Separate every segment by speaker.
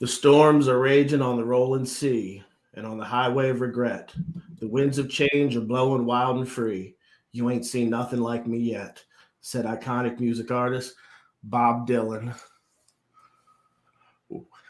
Speaker 1: The storms are raging on the rolling sea and on the highway of regret. The winds of change are blowing wild and free. You ain't seen nothing like me yet, said iconic music artist Bob Dylan.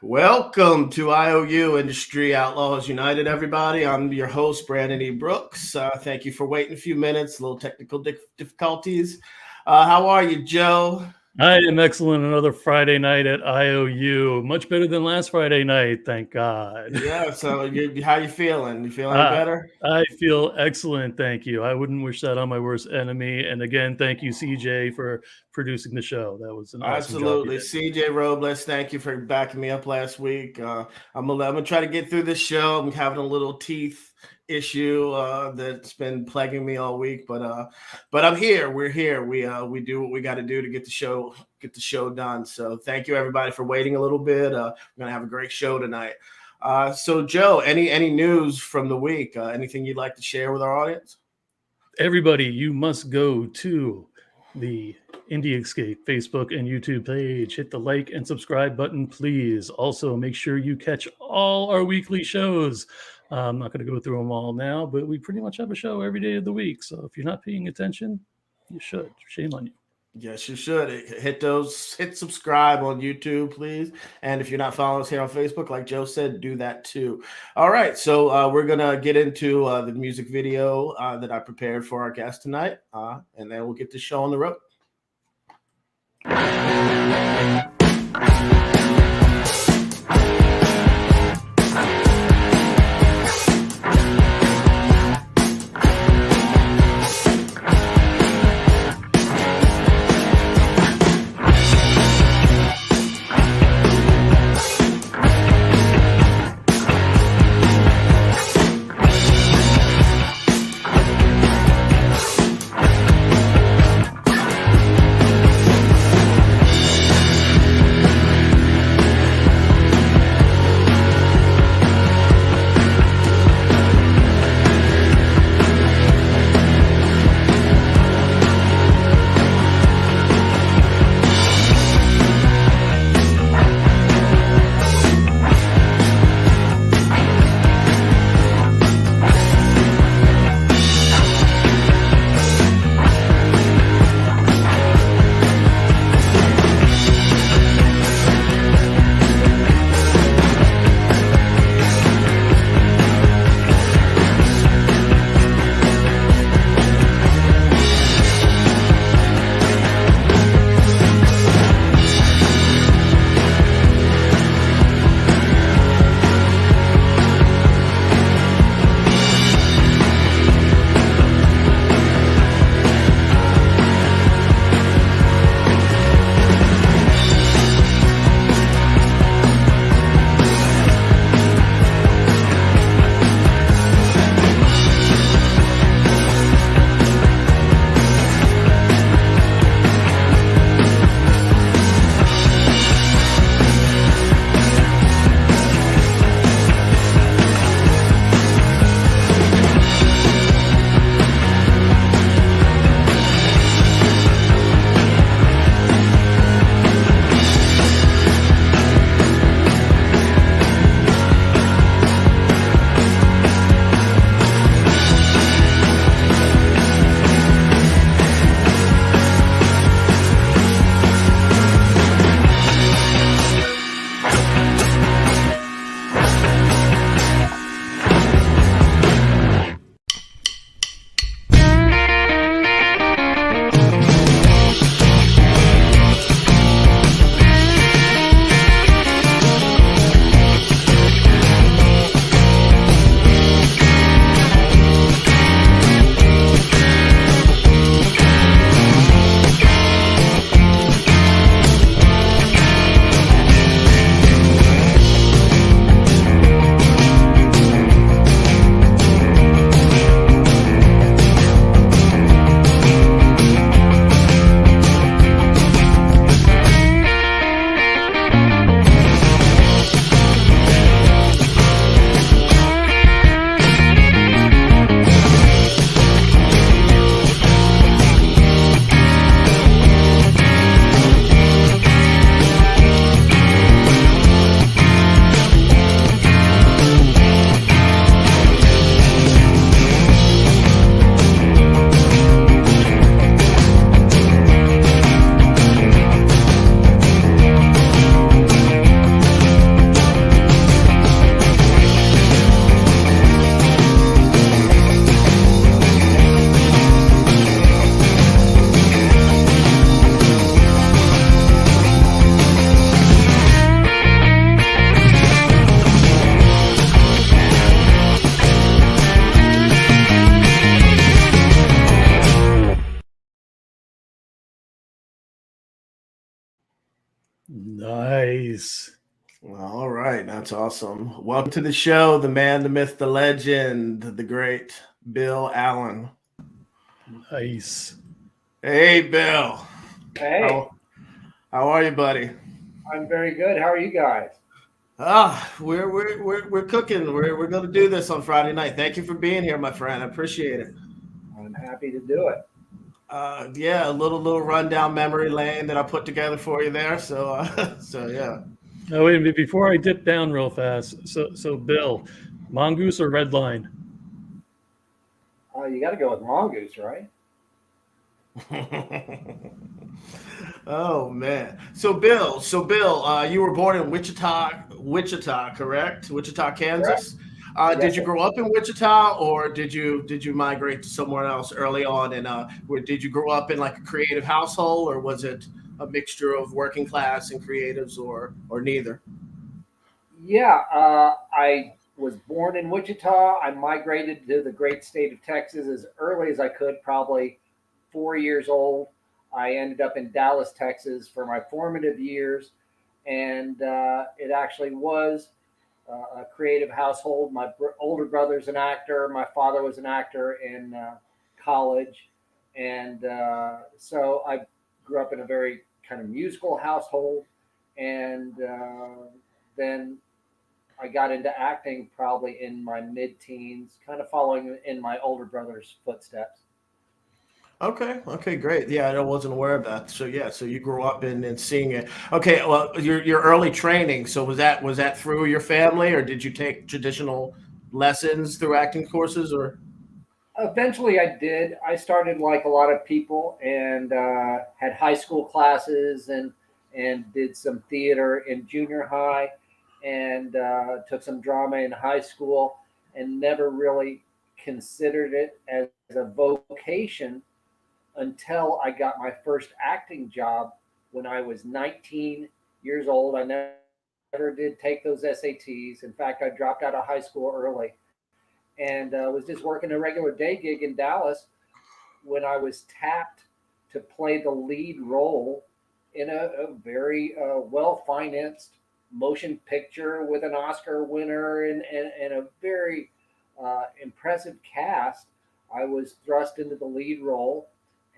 Speaker 1: Welcome to IOU Industry Outlaws United, everybody. I'm your host, Brandon E. Brooks. Thank you for waiting a few minutes, a little technical difficulties. How are you, Joe?
Speaker 2: I am excellent. Another Friday night at IOU. Much better than last Friday night, thank God.
Speaker 1: Yeah, so how you feeling? You feeling better?
Speaker 2: I feel excellent, thank you. I wouldn't wish that on my worst enemy. And again, thank you, CJ, for producing the show. That was an awesome job.
Speaker 1: Absolutely. CJ Robles, thank you for backing me up last week. I'm gonna try to get through this show. I'm having a little teeth issue that's been plaguing me all week, but I'm here. We're here. We do what we got to do to get the show done. So thank you everybody for waiting a little bit. We're gonna have a great show tonight. So Joe, any news from the week? Anything you'd like to share with our audience?
Speaker 2: Everybody, you must go to the Indie Escape Facebook and YouTube page. Hit the like and subscribe button, please. Also, make sure you catch all our weekly shows. I'm not going to go through them all now, but we pretty much have a show every day of the week. So if you're not paying attention, you should. Shame on you.
Speaker 1: Yes, you should. Hit subscribe on YouTube, please. And if you're not following us here on Facebook, like Joe said, do that too. All right. So we're going to get into the music video that I prepared for our guest tonight. And then we'll get the show on the road.
Speaker 2: Nice.
Speaker 1: All right, that's awesome. Welcome to the show, the man, the myth, the legend, the great Bill Allen.
Speaker 2: Nice.
Speaker 1: Hey, Bill.
Speaker 3: Hey,
Speaker 1: How how are you, buddy?
Speaker 3: I'm very good. How are you guys?
Speaker 1: We're cooking. We're gonna do this on Friday night. Thank you for being here, my friend. I appreciate it.
Speaker 3: I'm happy to do it.
Speaker 1: Yeah, a little rundown memory lane that I put together for you there. So yeah.
Speaker 2: Oh, wait a minute. Before I dip down real fast, so Bill, mongoose or red line?
Speaker 3: You got to go with mongoose, right?
Speaker 1: Oh man. So Bill, you were born in Wichita, correct? Wichita,
Speaker 3: Correct.
Speaker 1: Kansas. Did
Speaker 3: Yes,
Speaker 1: you
Speaker 3: sir.
Speaker 1: grow up in Wichita, or did you migrate to somewhere else early on? And did you grow up in like a creative household, or was it a mixture of working class and creatives, or neither?
Speaker 3: Yeah, I was born in Wichita. I migrated to the great state of Texas as early as I could, probably 4 years old. I ended up in Dallas, Texas for my formative years. And it actually was a creative household. My older brother's an actor. My father was an actor in college. And so I grew up in a very kind of musical household. And then I got into acting probably in my mid teens, kind of following in my older brother's footsteps.
Speaker 1: Okay, great. Yeah, I wasn't aware of that. So yeah, so you grew up in seeing it. Okay, well, your early training. So was that through your family, or did you take traditional lessons through acting courses, or?
Speaker 3: Eventually, I did. I started like a lot of people and had high school classes and did some theater in junior high and took some drama in high school and never really considered it as a vocation until I got my first acting job when I was 19 years old. I never did take those SATs. In fact, I dropped out of high school early and was just working a regular day gig in Dallas when I was tapped to play the lead role in a very well financed motion picture with an Oscar winner and a very impressive cast. I was thrust into the lead role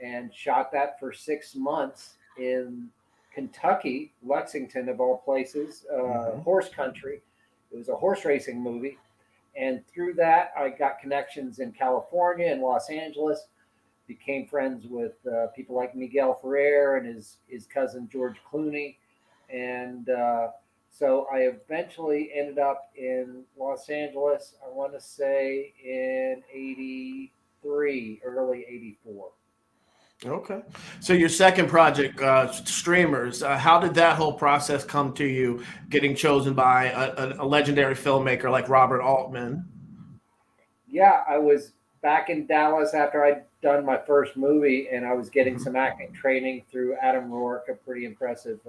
Speaker 3: and shot that for 6 months in Kentucky, Lexington, of all places,
Speaker 1: Mhm.
Speaker 3: horse country. It was a horse racing movie. And through that, I got connections in California and Los Angeles, became friends with people like Miguel Ferrer and his cousin George Clooney. And so I eventually ended up in Los Angeles, I want to say in 83, early 84.
Speaker 1: Okay. So your second project, streamers. How did that whole process come to you, getting chosen by a legendary filmmaker like Robert Altman?
Speaker 3: Yeah, I was back in Dallas after I'd done my first movie, and I was getting
Speaker 1: Mhm.
Speaker 3: some acting training through Adam Rourke, a pretty impressive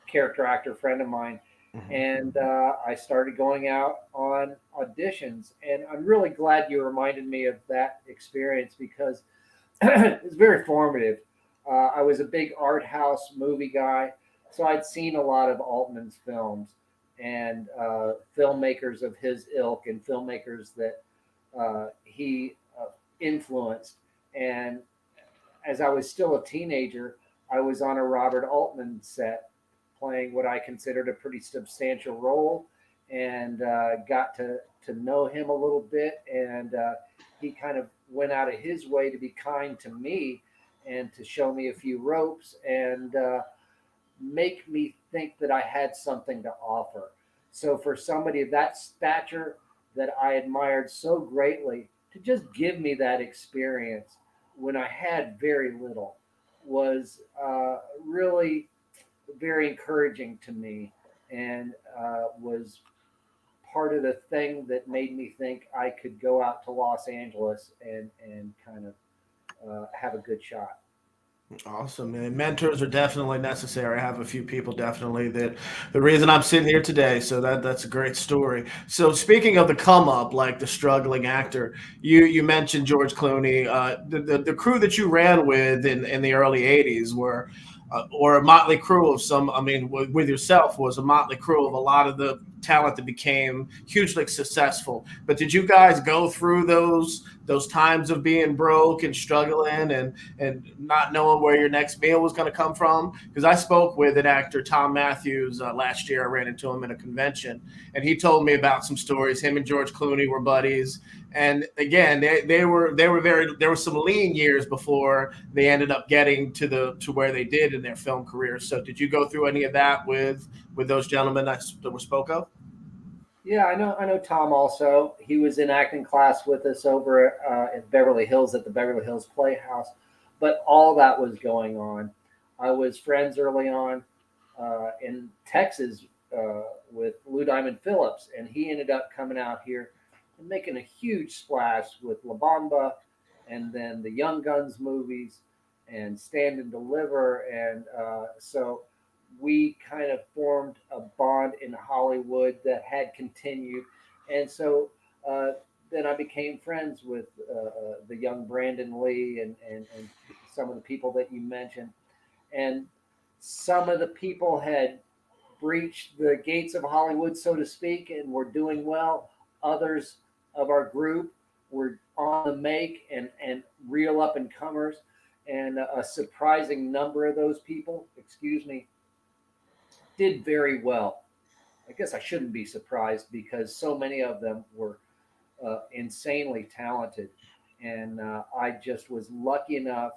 Speaker 3: character actor friend of mine.
Speaker 1: Mhm.
Speaker 3: And I started going out on auditions. And I'm really glad you reminded me of that experience because it's very formative. I was a big art house movie guy, so I'd seen a lot of Altman's films and filmmakers of his ilk and filmmakers that he influenced. And as I was still a teenager, I was on a Robert Altman set playing what I considered a pretty substantial role and got to know him a little bit. And he kind of went out of his way to be kind to me and to show me a few ropes and make me think that I had something to offer. So for somebody of that stature that I admired so greatly to just give me that experience when I had very little was really very encouraging to me and was part of the thing that made me think I could go out to Los Angeles and kind of have a good shot.
Speaker 1: Awesome, man. Mentors are definitely necessary. I have a few people definitely that the reason I'm sitting here today. So that's a great story. So speaking of the come up, like the struggling actor, you mentioned George Clooney. The crew that you ran with in the early '80s were or a motley crew of some. I mean, with yourself was a motley crew of a lot of the talent that became hugely successful. But did you guys go through those times of being broke and struggling and not knowing where your next meal was going to come from? Because I spoke with an actor, Tom Matthews, last year. I ran into him at a convention, and he told me about some stories. Him and George Clooney were buddies, and again, they were very. There were some lean years before they ended up getting to where they did in their film careers. So, did you go through any of that with those gentlemen that were spoke of?
Speaker 3: Yeah, I know Tom also. He was in acting class with us over in Beverly Hills at the Beverly Hills Playhouse. But all that was going on. I was friends early on in Texas with Lou Diamond Phillips, and he ended up coming out here and making a huge splash with La Bamba, and then the Young Guns movies, and Stand and Deliver, and so we kind of formed a bond in Hollywood that had continued. And so then I became friends with the young Brandon Lee and some of the people that you mentioned. And some of the people had breached the gates of Hollywood, so to speak, and were doing well. Others of our group were on the make and real up and comers. And a surprising number of those people, excuse me, did very well. I guess I shouldn't be surprised because so many of them were insanely talented. And I just was lucky enough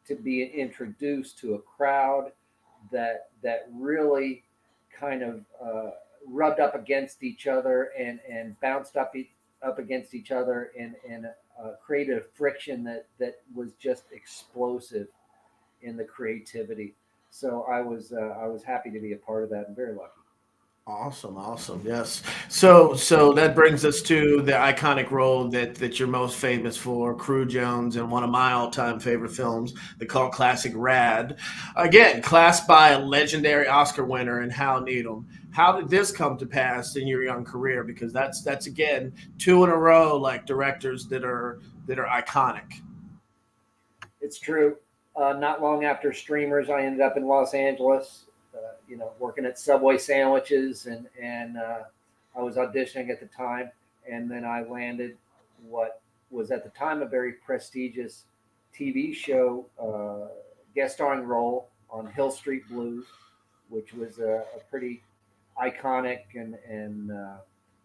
Speaker 3: to be introduced to a crowd that really kind of rubbed up against each other and bounced up against each other and created a friction that was just explosive in the creativity. So I was happy to be a part of that and very lucky.
Speaker 1: Awesome. Yes. So that brings us to the iconic role that you're most famous for, Cru Jones, in one of my all-time favorite films, the cult classic RAD. Again, classed by a legendary Oscar winner and Hal Needham. How did this come to pass in your young career? Because that's again two in a row, like directors that are iconic.
Speaker 3: It's true. Not long after Streamers, I ended up in Los Angeles, working at Subway sandwiches, and I was auditioning at the time, and then I landed what was at the time a very prestigious TV show guest starring role on Hill Street Blues, which was a pretty iconic and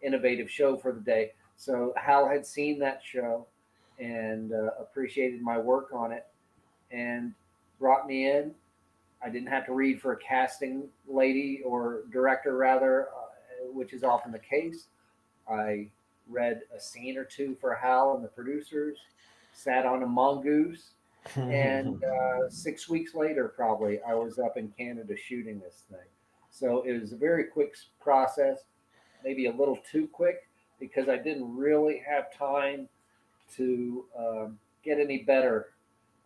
Speaker 3: innovative show for the day. So Hal had seen that show and appreciated my work on it and brought me in. I didn't have to read for a casting lady or director, rather, which is often the case. I read a scene or two for Hal and the producers, sat on a mongoose, and 6 weeks later, probably, I was up in Canada shooting this thing. So it was a very quick process, maybe a little too quick, because I didn't really have time to get any better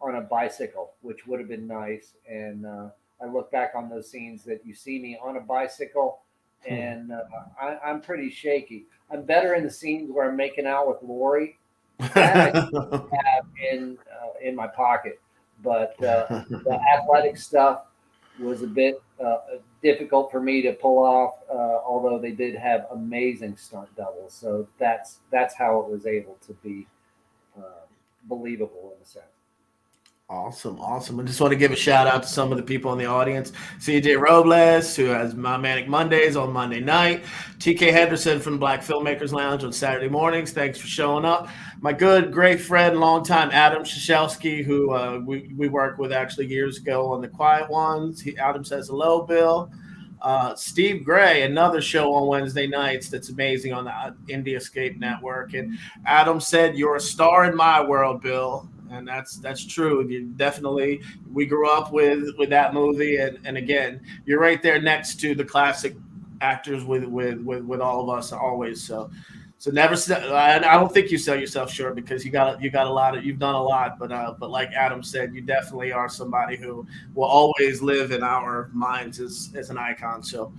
Speaker 3: on a bicycle, which would have been nice. And I look back on those scenes that you see me on a bicycle, and I'm pretty shaky. I'm better in the scenes where I'm making out with Lori. That I have in my pocket, but the athletic stuff was a bit difficult for me to pull off. Although they did have amazing stunt doubles, so that's how it was able to be believable in a sense.
Speaker 1: Awesome. I just want to give a shout out to some of the people in the audience. CJ Robles, who has My Manic Mondays on Monday night. TK Henderson from Black Filmmakers Lounge on Saturday mornings. Thanks for showing up. My good, great friend, longtime Adam Shashelsky, who we worked with actually years ago on The Quiet Ones. Adam says hello, Bill. Steve Gray, another show on Wednesday nights that's amazing on the Indie Escape Network. And Adam said, "You're a star in my world, Bill." And that's true. You definitely, we grew up with that movie, and again, you're right there next to the classic actors with all of us always. So never. I don't think you sell yourself short because you got a lot of, you've done a lot, but like Adam said, you definitely are somebody who will always live in our minds as an icon. So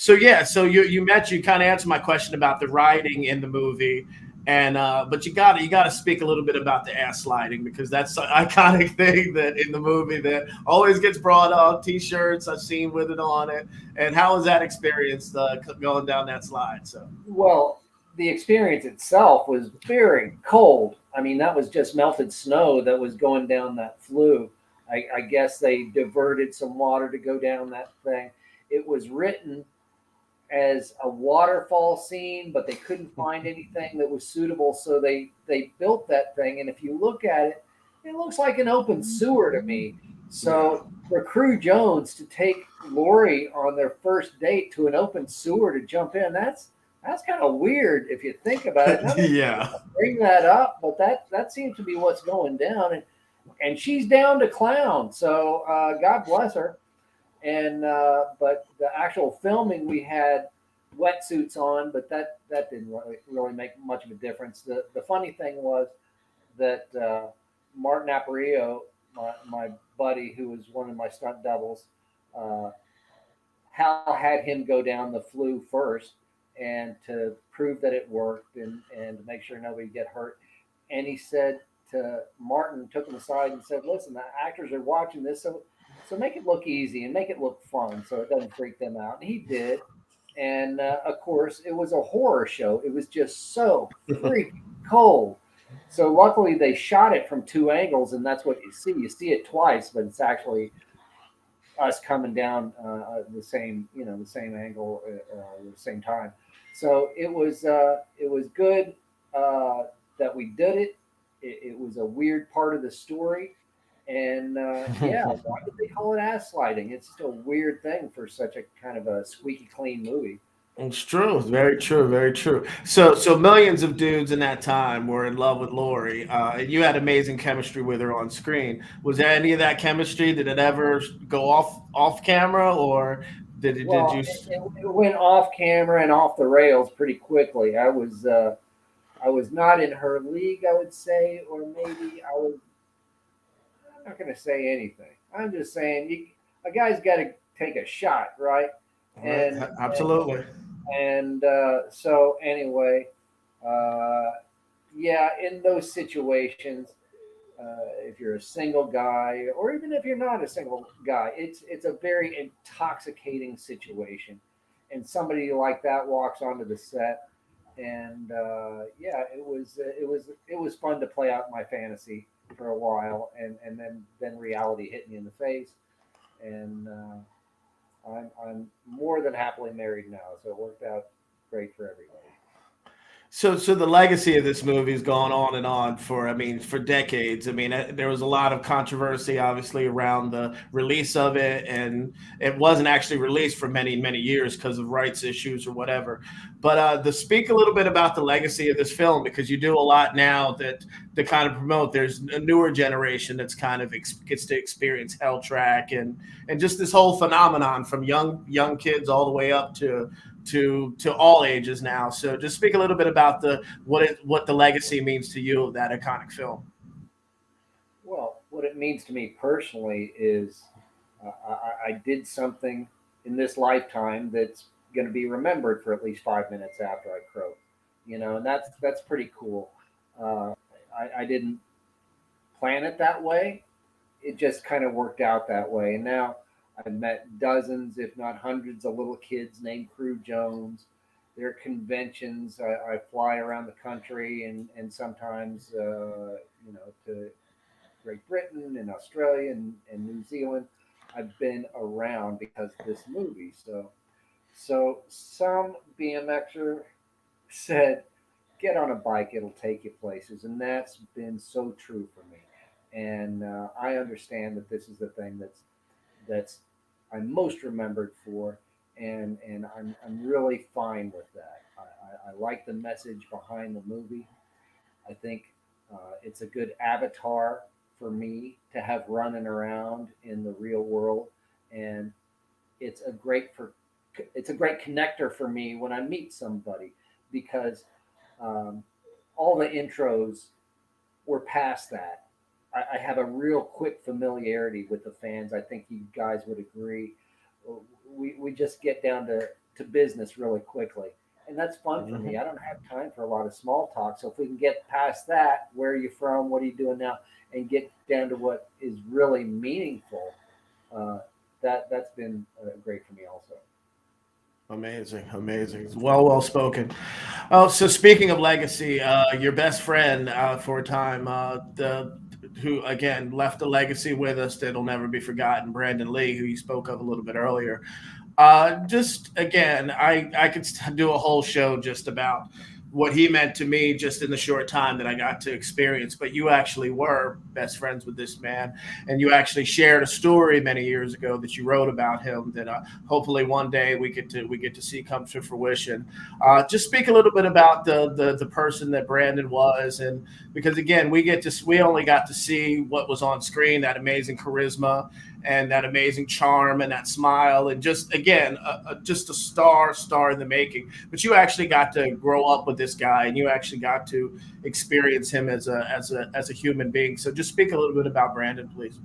Speaker 1: yeah. So you kind of answered my question about the writing in the movie. And but you gotta speak a little bit about the ass sliding, because that's an iconic thing that in the movie that always gets brought up. T-shirts I've seen with it on it. And how was that experience going down that slide? So
Speaker 3: Well, the experience itself was very cold. I mean, that was just melted snow that was going down that flue. I guess they diverted some water to go down that thing. It was written as a waterfall scene, but they couldn't find anything that was suitable, so they built that thing. And if you look at it, it looks like an open sewer to me.
Speaker 1: yeah,
Speaker 3: So for Cru Jones to take Lori on their first date to an open sewer to jump in, that's kind of weird if you think about it. None of
Speaker 1: yeah.
Speaker 3: bring that up, but that seems to be what's going down, and she's down to clown. So God bless her. And but the actual filming, we had wetsuits on, but that didn't really make much of a difference. The funny thing was that Martin Aparicio, my buddy, who was one of my stunt doubles, uh, Hal had him go down the flue first, and to prove that it worked, and to make sure nobody get hurt. And he said to Martin, took him aside and said, "Listen, the actors are watching this, so make it look easy and make it look fun, so it doesn't freak them out." And he did. And of course, it was a horror show. It was just so freaking cold. So luckily, they shot it from two angles, and that's what you see. You see it twice, but it's actually us coming down the same, the same angle, the same time. So it was good that we did it. It was a weird part of the story, and yeah, why did they call it ass sliding? It's just a weird thing for such a kind of a squeaky clean movie.
Speaker 1: It's true. It's very true. Very true. So millions of dudes in that time were in love with Lori, and you had amazing chemistry with her on screen. Was there any of that chemistry? Did it ever go off camera, or did you?
Speaker 3: Well, it went off camera and off the rails pretty quickly. I was not in her league, I would say, or maybe I was. I'm not going to say anything. I'm just saying a guy's got to take a shot, right?
Speaker 1: Right,
Speaker 3: And
Speaker 1: absolutely.
Speaker 3: so anyway, uh, yeah, in those situations, if you're a single guy, or even if you're not a single guy, it's a very intoxicating situation, and somebody like that walks onto the set, and yeah, it was fun to play out my fantasy for a while, and then reality hit me in the face, and I'm more than happily married now, so it worked out great for everybody.
Speaker 1: So the legacy of this movie has gone on and on for, I mean, for decades. I mean, there was a lot of controversy, obviously, around the release of it, and it wasn't actually released for many years because of rights issues or whatever. But to speak a little bit about the legacy of this film, because you do a lot now that to kind of promote. There's a newer generation that's kind of gets to experience Hell Track and just this whole phenomenon from young kids all the way up to all ages now. So just speak a little bit about what the legacy means to you of that iconic film.
Speaker 3: Well, what it means to me personally is I did something in this lifetime that's going to be remembered for at least 5 minutes after I croak, and that's pretty cool. Uh, I didn't plan it that way. It just kind of worked out that way. And now I've met dozens, if not hundreds, of little kids named Cru Jones. There are conventions. I fly around the country and sometimes, to Great Britain and Australia and New Zealand. I've been around because of this movie. So some BMXer said, "Get on a bike; it'll take you places," and that's been so true for me. And I understand that this is the thing that's I'm most remembered for, and I'm really fine with that. I like the message behind the movie. I think it's a good avatar for me to have running around in the real world, and it's a great for it's a great connector for me when I meet somebody because um, all the intros were past that. I have a real quick familiarity with the fans. I think you guys would agree. We just get down to business really quickly. and that's fun for me. I don't have time for a lot of small talk. So if we can get past that, where are you from? What are you doing now? And get down to what is really meaningful, uh, that's been great for me also.
Speaker 1: Amazing, amazing. It's well spoken. Oh, so speaking of legacy, your best friend for a time, the who again left a legacy with us that'll never be forgotten, Brandon Lee, who you spoke of a little bit earlier. Just again, I could do a whole show just about what he meant to me just in the short time that I got to experience. But you actually were best friends with this man, and you actually shared a story many years ago that you wrote about him that hopefully one day we get to see come to fruition. Just speak a little bit about the person that Brandon was, and because again we only got to see what was on screen, that amazing charisma and that amazing charm and that smile and just again just a star in the making, but you actually got to grow up with this guy and you actually got to experience him as a human being. So just speak a little bit about Brandon, please.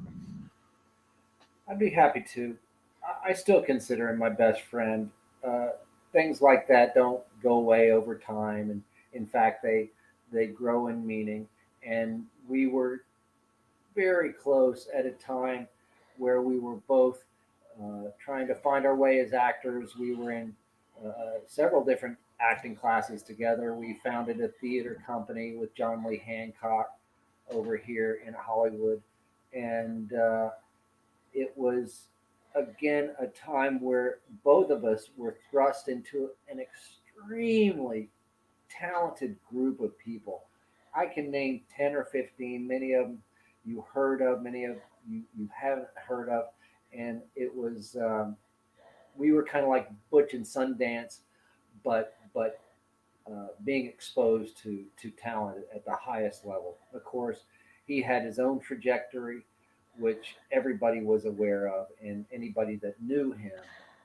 Speaker 3: I'd be happy to. I still consider him my best friend. Uh, Things like that don't go away over time, and in fact, they grow in meaning. And we were very close at a time where we were both trying to find our way as actors. We were in several different acting classes together. We founded a theater company with John Lee Hancock over here in Hollywood, and it was again a time where both of us were thrust into an extremely talented group of people. I can name 10 or 15, many of them you heard of, many of you haven't heard of. And it was, we were kind of like Butch and Sundance, but being exposed to talent at the highest level. Of course, he had his own trajectory, which everybody was aware of, and anybody that knew him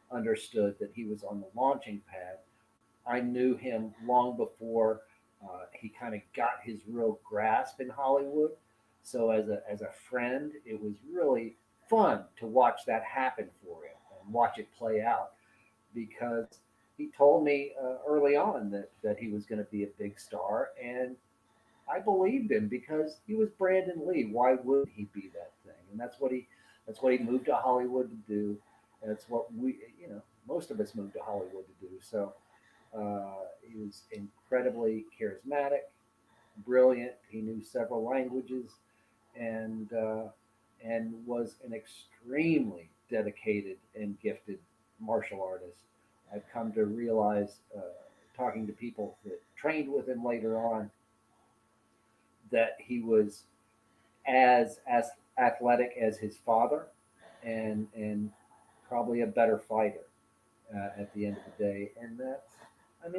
Speaker 3: understood that he was on the launching pad. I knew him long before he kind of got his real grasp in Hollywood. So as a friend, it was really fun to watch that happen for him and watch it play out because he told me early on that he was going to be a big star, and I believed him because he was Brandon Lee. Why would he be that thing? And that's what he moved to Hollywood to do. And it's what we, most of us moved to Hollywood to do. So he was incredibly charismatic, brilliant. He knew several languages, and was an extremely dedicated and gifted martial artist. I've come to realize, talking to people that trained with him later on, that he was as athletic as his father, and probably a better fighter at the end of the day. And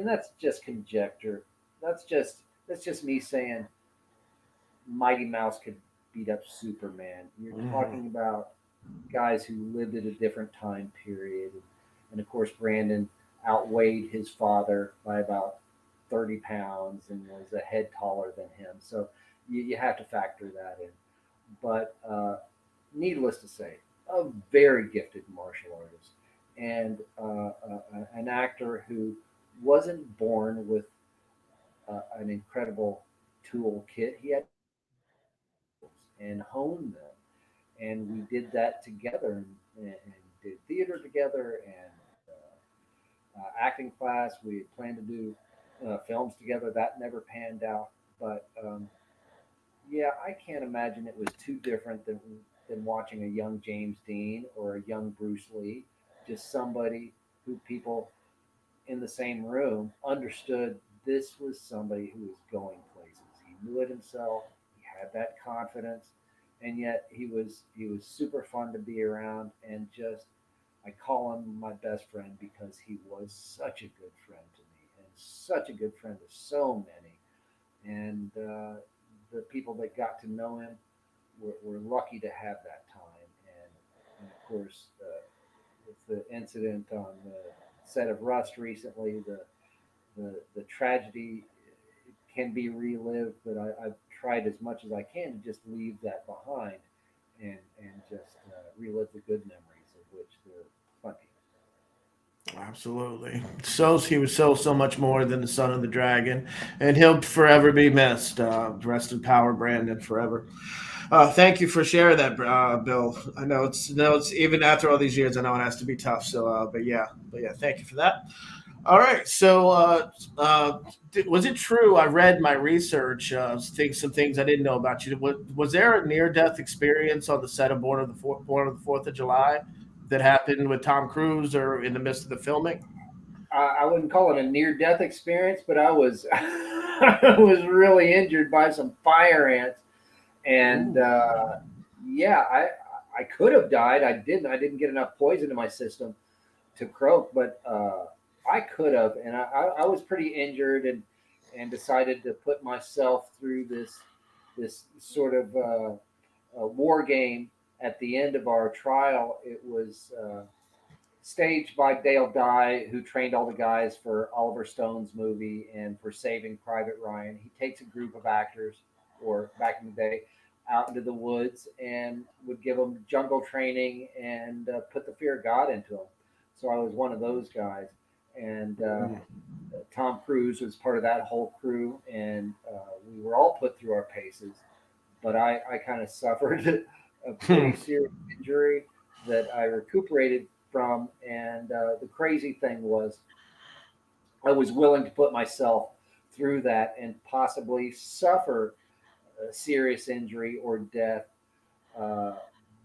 Speaker 3: that's just conjecture. That's just me saying Mighty Mouse could beat up Superman. You're talking about guys who lived at a different time period, and of course Brandon outweighed his father by about 30 pounds and was a head taller than him. So you have to factor that in. But needless to say, a very gifted martial artist and an actor who wasn't born with an incredible toolkit. He had and honed them, and we did that together and did theater together and acting class. We had planned to do films together. That never panned out, but yeah, I can't imagine it was too different than watching a young James Dean or a young Bruce Lee. Just somebody who people in the same room understood this was somebody who was going places. He knew it himself. He had that confidence, and yet he was super fun to be around. And just I call him my best friend because he was such a good friend to me and such a good friend to so many. And the people that got to know him were lucky to have that time. And of course, with the incident on the set of Rust recently, the tragedy can be relived, but I've tried as much as I can to just leave that behind and just relive the good memories, of which there are plenty.
Speaker 1: Absolutely. So he was so much more than the son of the dragon, and he'll forever be missed. Rest in power, Brandon, forever. Thank you for sharing that, Bill. I know it's even after all these years. I know it has to be tough. So, but yeah, thank you for that. All right. So, was it true? I read my research, some things I didn't know about you. Was there a near death experience on the set of Born on the Fourth of July that happened with Tom Cruise or in the midst of the filming?
Speaker 3: I wouldn't call it a near death experience, but I was I was really injured by some fire ants, and
Speaker 1: Ooh.
Speaker 3: yeah, I could have died. I didn't. I didn't get enough poison in my system to croak, but I could have, and I was pretty injured, and decided to put myself through this sort of war game at the end of our trial. It was staged by Dale Dye, who trained all the guys for Oliver Stone's movie and for Saving Private Ryan. He takes a group of actors, or back in the day, out into the woods and would give them jungle training and put the fear of God into them. So I was one of those guys, and Tom Cruise was part of that whole crew, and we were all put through our paces. But I kind of suffered a pretty serious injury that I recuperated from. And the crazy thing was, I was willing to put myself through that and possibly suffer a serious injury or death uh,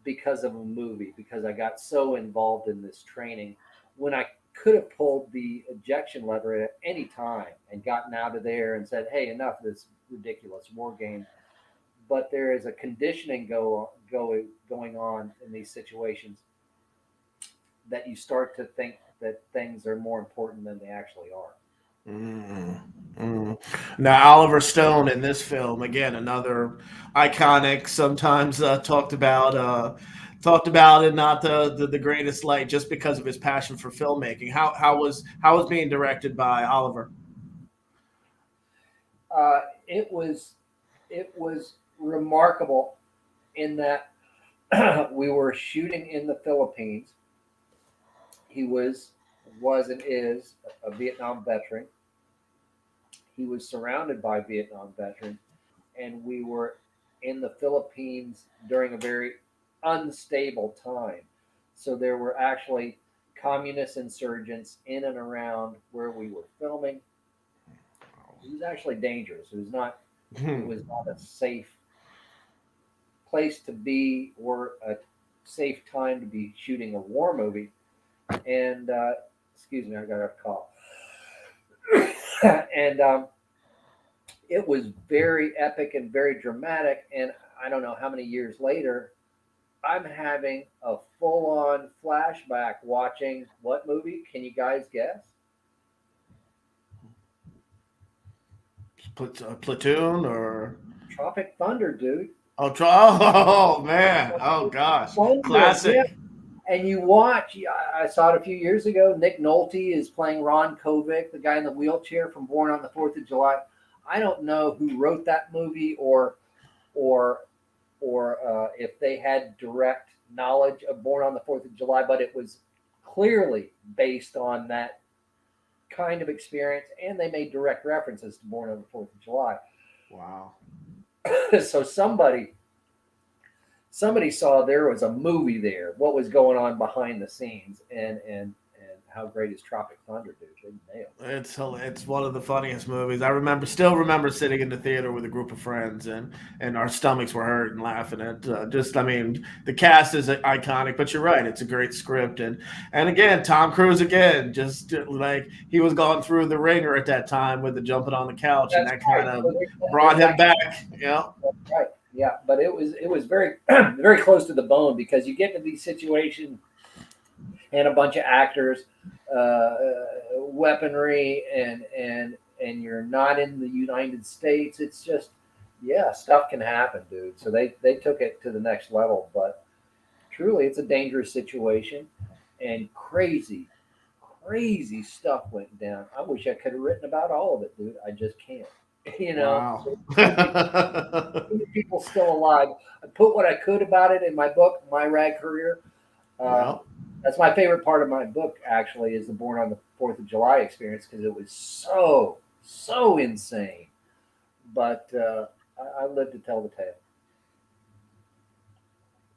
Speaker 3: because of a movie, because I got so involved in this training when I could have pulled the ejection lever at any time and gotten out of there and said, hey, enough of this ridiculous war game. But there is a conditioning going on in these situations that you start to think that things are more important than they actually are.
Speaker 1: Mm, mm. Now, Oliver Stone in this film, again, another iconic, sometimes talked about in not the greatest light, just because of his passion for filmmaking. How was being directed by Oliver?
Speaker 3: Uh, it was it was remarkable in that we were shooting in the Philippines. He was and is a Vietnam veteran. He was surrounded by Vietnam veterans, and we were in the Philippines during a very unstable time. So there were actually communist insurgents in and around where we were filming. It was actually dangerous. It was not a safe place to be or a safe time to be shooting a war movie. And excuse me, I got a cough. And it was very epic and very dramatic. And I don't know how many years later, I'm having a full on flashback watching what movie? Can you guys guess?
Speaker 1: Platoon or
Speaker 3: Tropic Thunder, dude.
Speaker 1: oh man, oh gosh,
Speaker 3: Thunder, yeah.
Speaker 1: classic.
Speaker 3: And you watch, I saw it a few years ago. Nick Nolte is playing Ron Kovic, the guy in the wheelchair from Born on the Fourth of July. I don't know who wrote that movie or if they had direct knowledge of Born on the Fourth of July, but it was clearly based on that kind of experience, and they made direct references to Born on the Fourth of July.
Speaker 1: Wow.
Speaker 3: So somebody saw there was a movie there. What was going on behind the scenes, and how great is Tropic Thunder, dude? They nailed it.
Speaker 1: It's one of the funniest movies. Still remember sitting in the theater with a group of friends, and our stomachs were hurt and laughing at I mean, the cast is iconic, but you're right, it's a great script, and again, Tom Cruise again, just like he was going through the ringer at that time with the jumping on the couch, and
Speaker 3: That's
Speaker 1: that kind
Speaker 3: right.
Speaker 1: of brought him back. Yeah.
Speaker 3: Right. Yeah, but it was very very close to the bone, because you get into these situations and a bunch of actors, weaponry, and you're not in the United States. It's just, yeah, stuff can happen, dude. So they took it to the next level. But truly, it's a dangerous situation, and crazy stuff went down. I wish I could have written about all of it, dude. I just can't. You know,
Speaker 1: Wow.
Speaker 3: people still alive. I put what I could about it in my book, My RAD Career.
Speaker 1: Well,
Speaker 3: That's my favorite part of my book. Actually, is the Born on the Fourth of July experience because it was so insane. But I lived to tell the tale.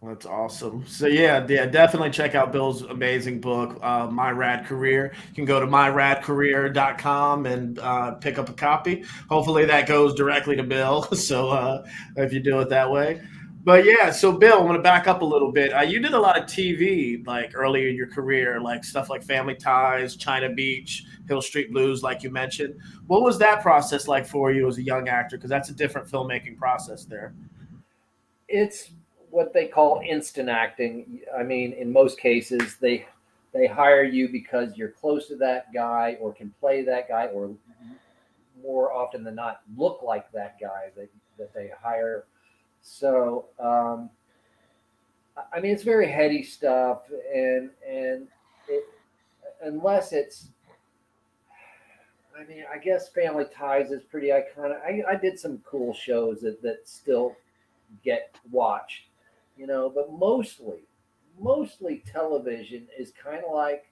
Speaker 1: That's awesome. So yeah, definitely check out Bill's amazing book, My Rad Career. You can go to myradcareer.com and pick up a copy. Hopefully that goes directly to Bill. So if you do it that way. But yeah, so Bill, I want to back up a little bit. You did a lot of TV like early in your career, like stuff like Family Ties, China Beach, Hill Street Blues, like you mentioned. What was that process like for you as a young actor? Because that's a different filmmaking process there.
Speaker 3: It's what they call instant acting. I mean, in most cases, they hire you because you're close to that guy or can play that guy, or more often than not, look like that guy that they hire. So, I mean, it's very heady stuff, and it, unless it's, I mean, I guess Family Ties is pretty iconic. I did some cool shows that still get watched, but mostly television is kind of like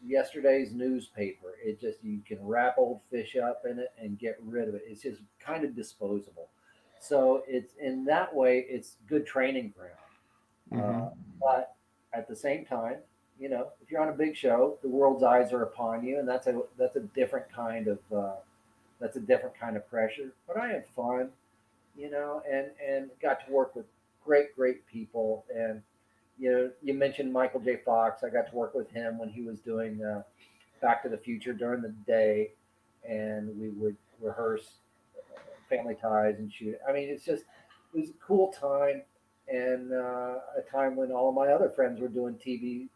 Speaker 3: yesterday's newspaper. It just, you can wrap old fish up in it and get rid of it. It's just kind of disposable. So it's, in that way, it's good training ground.
Speaker 1: Hmm.
Speaker 3: But at the same time, if you're on a big show, the world's eyes are upon you, and that's a different kind of pressure. But I had fun, and got to work with great people. And you mentioned Michael J. Fox. I got to work with him when he was doing Back to the Future during the day, and we would rehearse Family Ties and shoot. I mean, it was a cool time, and a time when all of my other friends were doing TV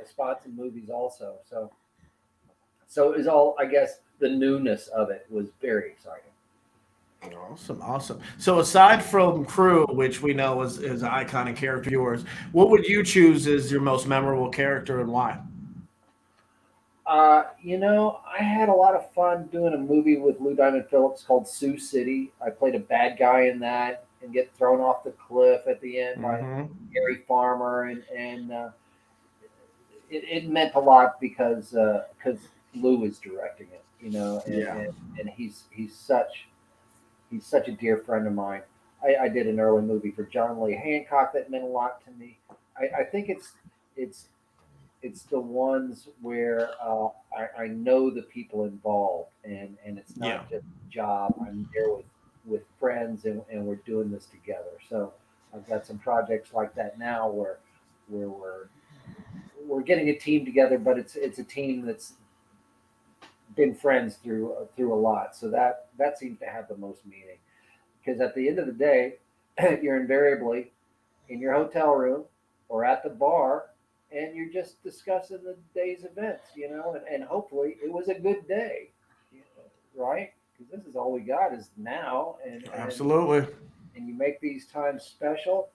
Speaker 3: spots and movies also. So it was all, I guess, the newness of it was very exciting.
Speaker 1: Awesome, awesome. So aside from Crew, which we know is an iconic character of yours, what would you choose as your most memorable character and why?
Speaker 3: I had a lot of fun doing a movie with Lou Diamond Phillips called Sioux City. I played a bad guy in that and get thrown off the cliff at the end by
Speaker 1: Hmm.
Speaker 3: Gary Farmer, and it meant a lot because Lou is directing it,
Speaker 1: Yeah.
Speaker 3: and he's such a dear friend of mine. I did an early movie for John Lee Hancock that meant a lot to me. I think it's it's the ones where I know the people involved, and it's
Speaker 1: Yeah.
Speaker 3: not just a job. I'm there with friends, and we're doing this together. So I've got some projects like that now where we're getting a team together, but it's a team that's been friends through a lot. So that seems to have the most meaning, because at the end of the day, you're invariably in your hotel room or at the bar, and you're just discussing the day's events, and hopefully it was a good day, right? Because this is all we got is now,
Speaker 1: Absolutely.
Speaker 3: and you make these times special,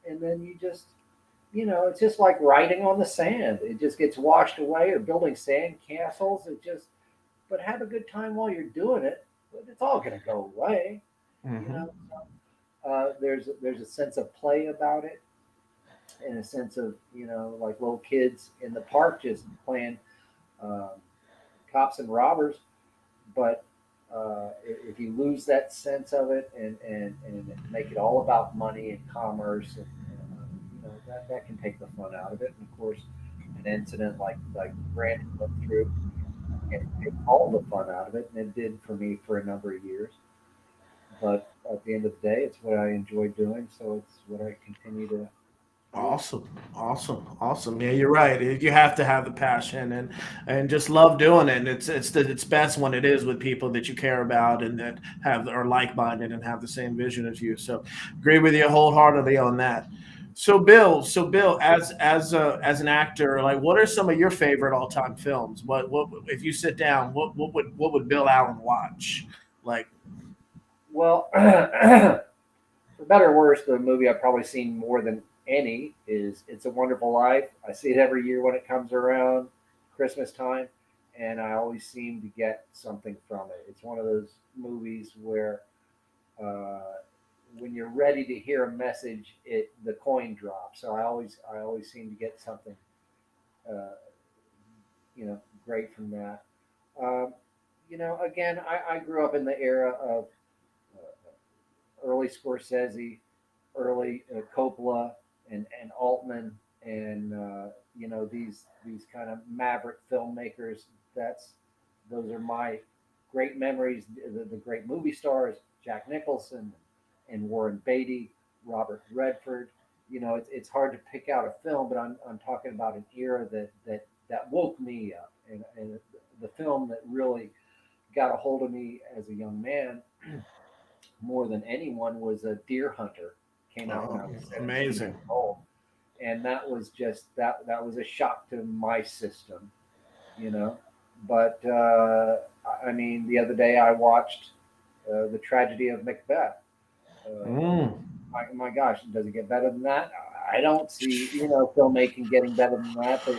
Speaker 3: and then you just, it's just like writing on the sand. It just gets washed away, or building sand castles. But have a good time while you're doing it. But it's all going to go away, you
Speaker 1: Hmm.
Speaker 3: know. There's a sense of play about it, and a sense of, like little kids in the park just playing um, cops and robbers. But if you lose that sense of it, and make it all about money and commerce, and that can take the fun out of it. And of course, an incident like Brandon went through can take all the fun out of it, and it did for me for a number of years. But at the end of the day, it's what I enjoy doing, so it's what I continue to do.
Speaker 1: Awesome, awesome, awesome. Yeah, you're right. You have to have the passion and just love doing it. And it's best when it is with people that you care about and that have are like minded and have the same vision as you. So, agree with you wholeheartedly on that. So Bill, as an actor, like what are some of your favorite all time films? What if you sit down, what would Bill Allen watch? Like,
Speaker 3: Well, for better or worse, the movie I've probably seen more than any is It's a Wonderful Life. I see it every year when it comes around Christmas time, and I always seem to get something from it. It's one of those movies where uh, when you're ready to hear a message, the coin drops. So I always seem to get something, uh, great from that. Um, again, I grew up in the era of early Scorsese, early Coppola, and Altman, and these kind of maverick filmmakers. Those are my great memories. The great movie stars, Jack Nicholson and Warren Beatty, Robert Redford. It's hard to pick out a film, but I'm talking about an era that woke me up, and the film that really got a hold of me as a young man more than anyone was a Deer Hunter. Came out when I
Speaker 1: Oh,
Speaker 3: was 17 years
Speaker 1: amazing.
Speaker 3: old, and that was just that was a shock to my system, you know. But I mean, the other day I watched the tragedy of Macbeth.
Speaker 1: Mm.
Speaker 3: My gosh, does it get better than that? I don't see filmmaking getting better than that. But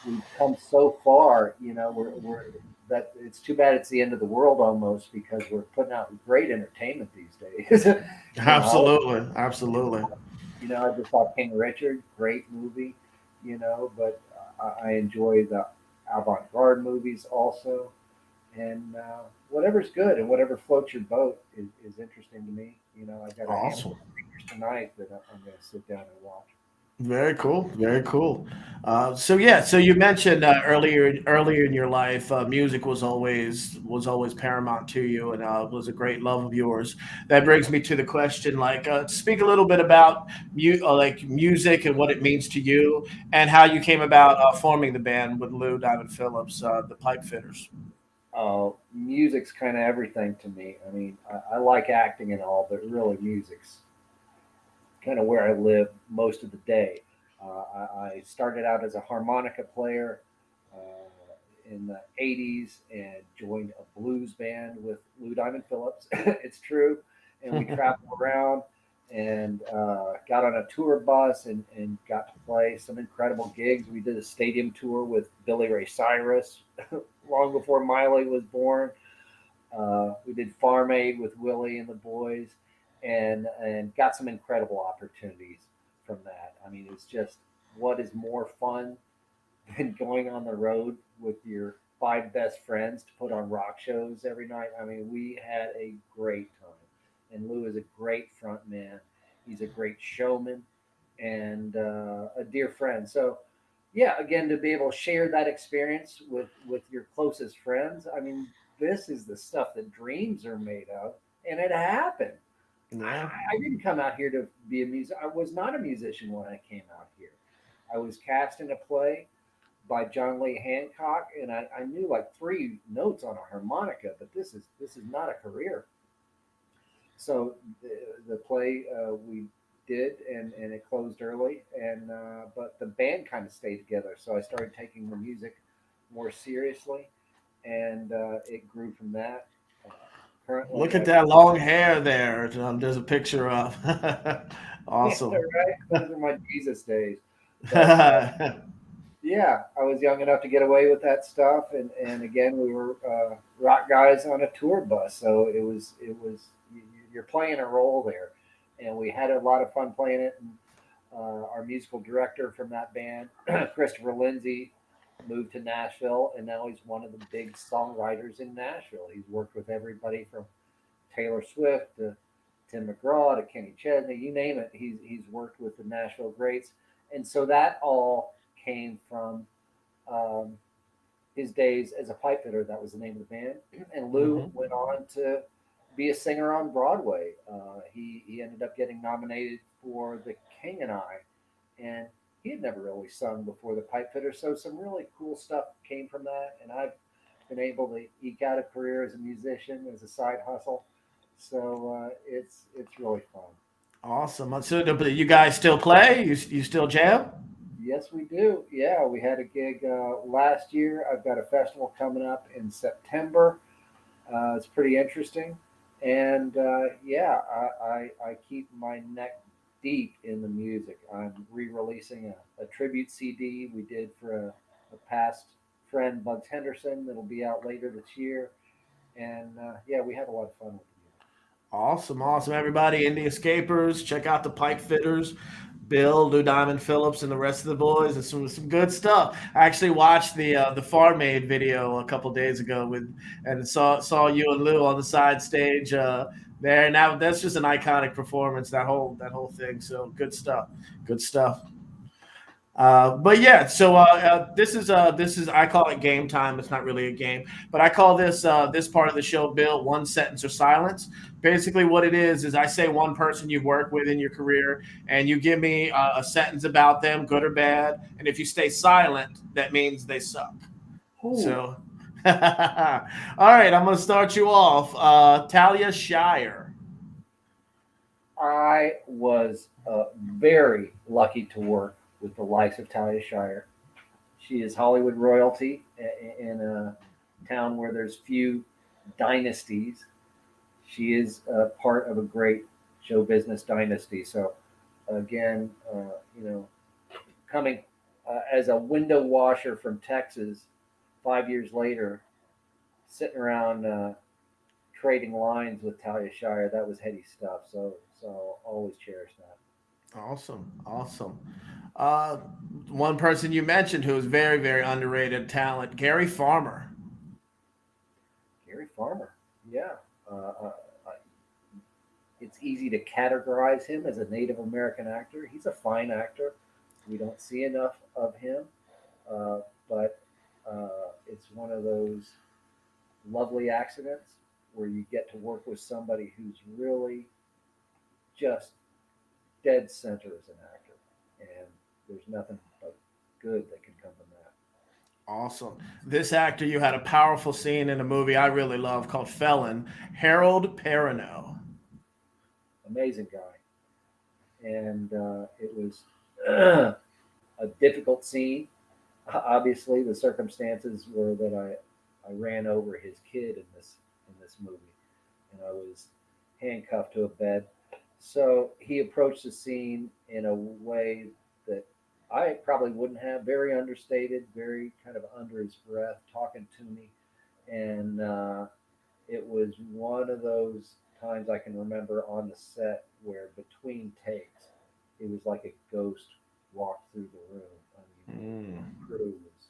Speaker 3: we've come so far. We're that it's too bad it's the end of the world almost because we're putting out great entertainment these days.
Speaker 1: Absolutely, absolutely.
Speaker 3: I just saw King Richard, great movie. But I enjoy the avant-garde movies also, and whatever's good and whatever floats your boat is interesting to me. I got a handful
Speaker 1: Awesome.
Speaker 3: of figures tonight that I'm going to sit down and watch.
Speaker 1: Very cool. Very cool. So yeah, so you mentioned earlier in your life, music was always paramount to you, and was a great love of yours. That brings me to the question, like, speak a little bit about like music and what it means to you, and how you came about forming the band with Lou Diamond Phillips, the Pipe Fitters.
Speaker 3: Music's kind of everything to me. I mean, I like acting and all, but really music's kind of where I live most of the day. I started out as a harmonica player in the 80s and joined a blues band with Lou Diamond Phillips. It's true. And we traveled around and got on a tour bus and got to play some incredible gigs. We did a stadium tour with Billy Ray Cyrus long before Miley was born. We did Farm Aid with Willie and the boys, and got some incredible opportunities from that. I mean, it's just what is more fun than going on the road with your five best friends to put on rock shows every night. I mean, we had a great time, and Lou is a great front man. He's a great showman and a dear friend. So yeah, again, to be able to share that experience with your closest friends. I mean, this is the stuff that dreams are made of, and it happened.
Speaker 1: Yeah.
Speaker 3: I didn't come out here to be a music. I was not a musician when I came out here. I was cast in a play by John Lee Hancock, and I knew like three notes on a harmonica, but this is not a career. So the play we did, and it closed early, and but the band kind of stayed together. So I started taking the music more seriously, and it grew from that. Uh,
Speaker 1: Look
Speaker 3: Currently,
Speaker 1: at that long hair there. There's a picture of.
Speaker 3: yeah,
Speaker 1: Awesome.
Speaker 3: right. Those are my Jesus days. But yeah, I was young enough to get away with that stuff, and again, we were rock guys on a tour bus, so you're playing a role there, and we had a lot of fun playing it. And our musical director from that band, Christopher Lindsay, moved to Nashville, and now he's one of the big songwriters in Nashville. He's worked with everybody from Taylor Swift to Tim McGraw to Kenny Chesney, you name it. He's worked with the Nashville greats, and so that all came from um, his days as a pipe fitter. That was the name of the band. And Lou
Speaker 1: Hmm.
Speaker 3: went on to be a singer on Broadway. He ended up getting nominated for The King and I, and he had never really sung before the pipe fitter. So some really cool stuff came from that, and I've been able to eke out a career as a musician as a side hustle. So it's really fun.
Speaker 1: Awesome. So, but you guys still play? You still jam?
Speaker 3: Yes, we do. Yeah, we had a gig last year. I've got a festival coming up in September. It's pretty interesting, and yeah, I keep my neck deep in the music. I'm re-releasing a tribute CD we did for a past friend, Bugs Henderson, that'll be out later this year, and yeah, we have a lot of fun with the music.
Speaker 1: Awesome, awesome, everybody. Indie Escapers, check out the Pipe Fitters, Bill, Lou Diamond Phillips, and the rest of the boys. It's some good stuff. I actually watched the Farm Aid video a couple days ago and saw you and Lou on the side stage there. And that's just an iconic performance. That whole thing. So good stuff. Good stuff. But yeah, so this is I call it game time. It's not really a game, but I call this part of the show, Bill, one sentence or silence. Basically, what it is I say one person you've worked with in your career, and you give me a sentence about them, good or bad. And if you stay silent, that means they suck.
Speaker 3: Ooh,
Speaker 1: So, all right, I'm gonna start you off. Talia Shire.
Speaker 3: I was very lucky to work with the likes of Talia Shire. She is Hollywood royalty in a town where there's few dynasties. She is part of a great show business dynasty. So, again, coming as a window washer from Texas 5 years later, sitting around trading lines with Talia Shire, that was heady stuff. So I'll always cherish that.
Speaker 1: Awesome, awesome. Uh, One person you mentioned who is very, very underrated talent, Gary Farmer.
Speaker 3: Gary Farmer, yeah. It's easy to categorize him as a Native American actor. He's a fine actor. We don't see enough of him, but it's one of those lovely accidents where you get to work with somebody who's really just dead center as an actor, and there's nothing but good that can come from that.
Speaker 1: Awesome. This actor, you had a powerful scene in a movie I really love called Felon, Harold Perrineau.
Speaker 3: Amazing guy, and it was a difficult scene. Obviously, the circumstances were that I ran over his kid in this movie, and I was handcuffed to a bed. So he approached the scene in a way that I probably wouldn't have, very understated, very kind of under his breath, talking to me. And it was one of those times I can remember on the set where between takes, it was like a ghost walked through the room. I mean,
Speaker 1: Mm,
Speaker 3: the crew was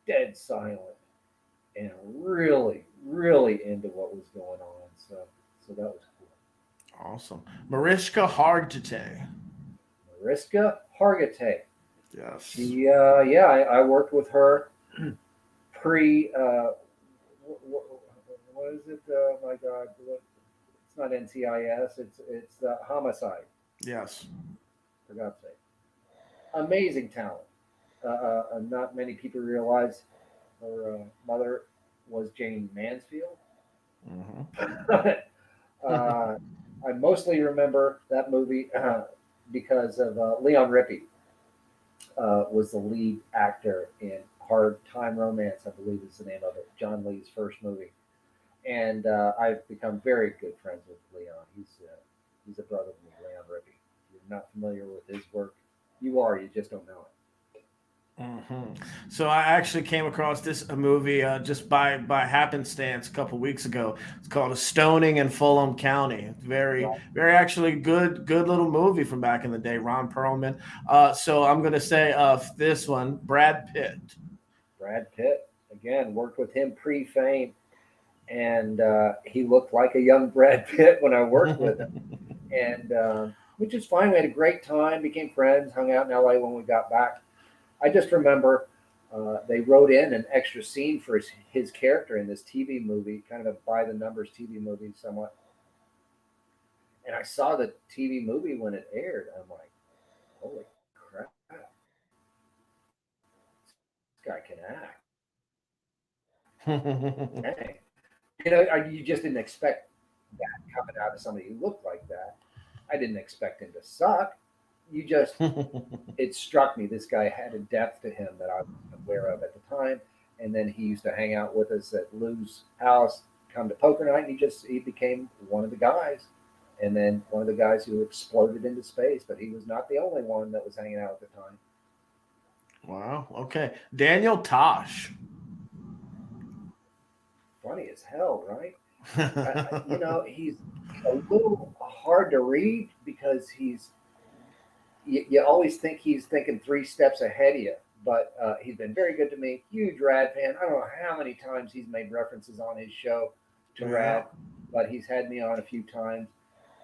Speaker 3: dead silent and really, really into what was going on. So that was cool.
Speaker 1: awesome. Mariska Hargitay.
Speaker 3: Mariska Hargitay.
Speaker 1: Yes.
Speaker 3: Yeah, I worked with her pre. What is it? My God, it's not NCIS. It's homicide.
Speaker 1: Yes.
Speaker 3: For God's sake, amazing talent. Not many people realize her mother was Jane Mansfield.
Speaker 1: Hmm.
Speaker 3: I mostly remember that movie because of Leon Rippey was the lead actor in Hard Time Romance, I believe is the name of it, John Lee's first movie. And I've become very good friends with Leon. He's a brother of me, Leon Rippey. If you're not familiar with his work, you are. You just don't know it.
Speaker 1: Hmm. So I actually came across this a movie just by happenstance a couple weeks ago. It's called A Stoning in Fulham County. It's very
Speaker 3: Right.
Speaker 1: very actually good little movie from back in the day. Ron Perlman. So I'm gonna say this one, Brad Pitt.
Speaker 3: Brad Pitt, again, worked with him pre-fame, and he looked like a young Brad Pitt when I worked with him, and which is fine. We had a great time, became friends, hung out in LA when we got back. I just remember they wrote in an extra scene for his character in this TV movie, kind of a by the numbers TV movie, somewhat. And I saw the TV movie when it aired. I'm like, holy crap, this guy can act. Dang. You just didn't expect that coming out of somebody who looked like that. I didn't expect him to suck. You just, it struck me this guy had a depth to him that I wasn't aware of at the time. And then he used to hang out with us at Lou's house, come to poker night, and he became one of the guys. And then one of the guys who exploded into space, but he was not the only one that was hanging out at the time.
Speaker 1: Wow. Okay. Daniel Tosh.
Speaker 3: Funny as hell, right? He's a little hard to read because you always think he's thinking 3 steps ahead of you. But he's been very good to me. Huge Rad fan. I don't know how many times he's made references on his show to
Speaker 1: Yeah.
Speaker 3: Rad, but he's had me on a few times.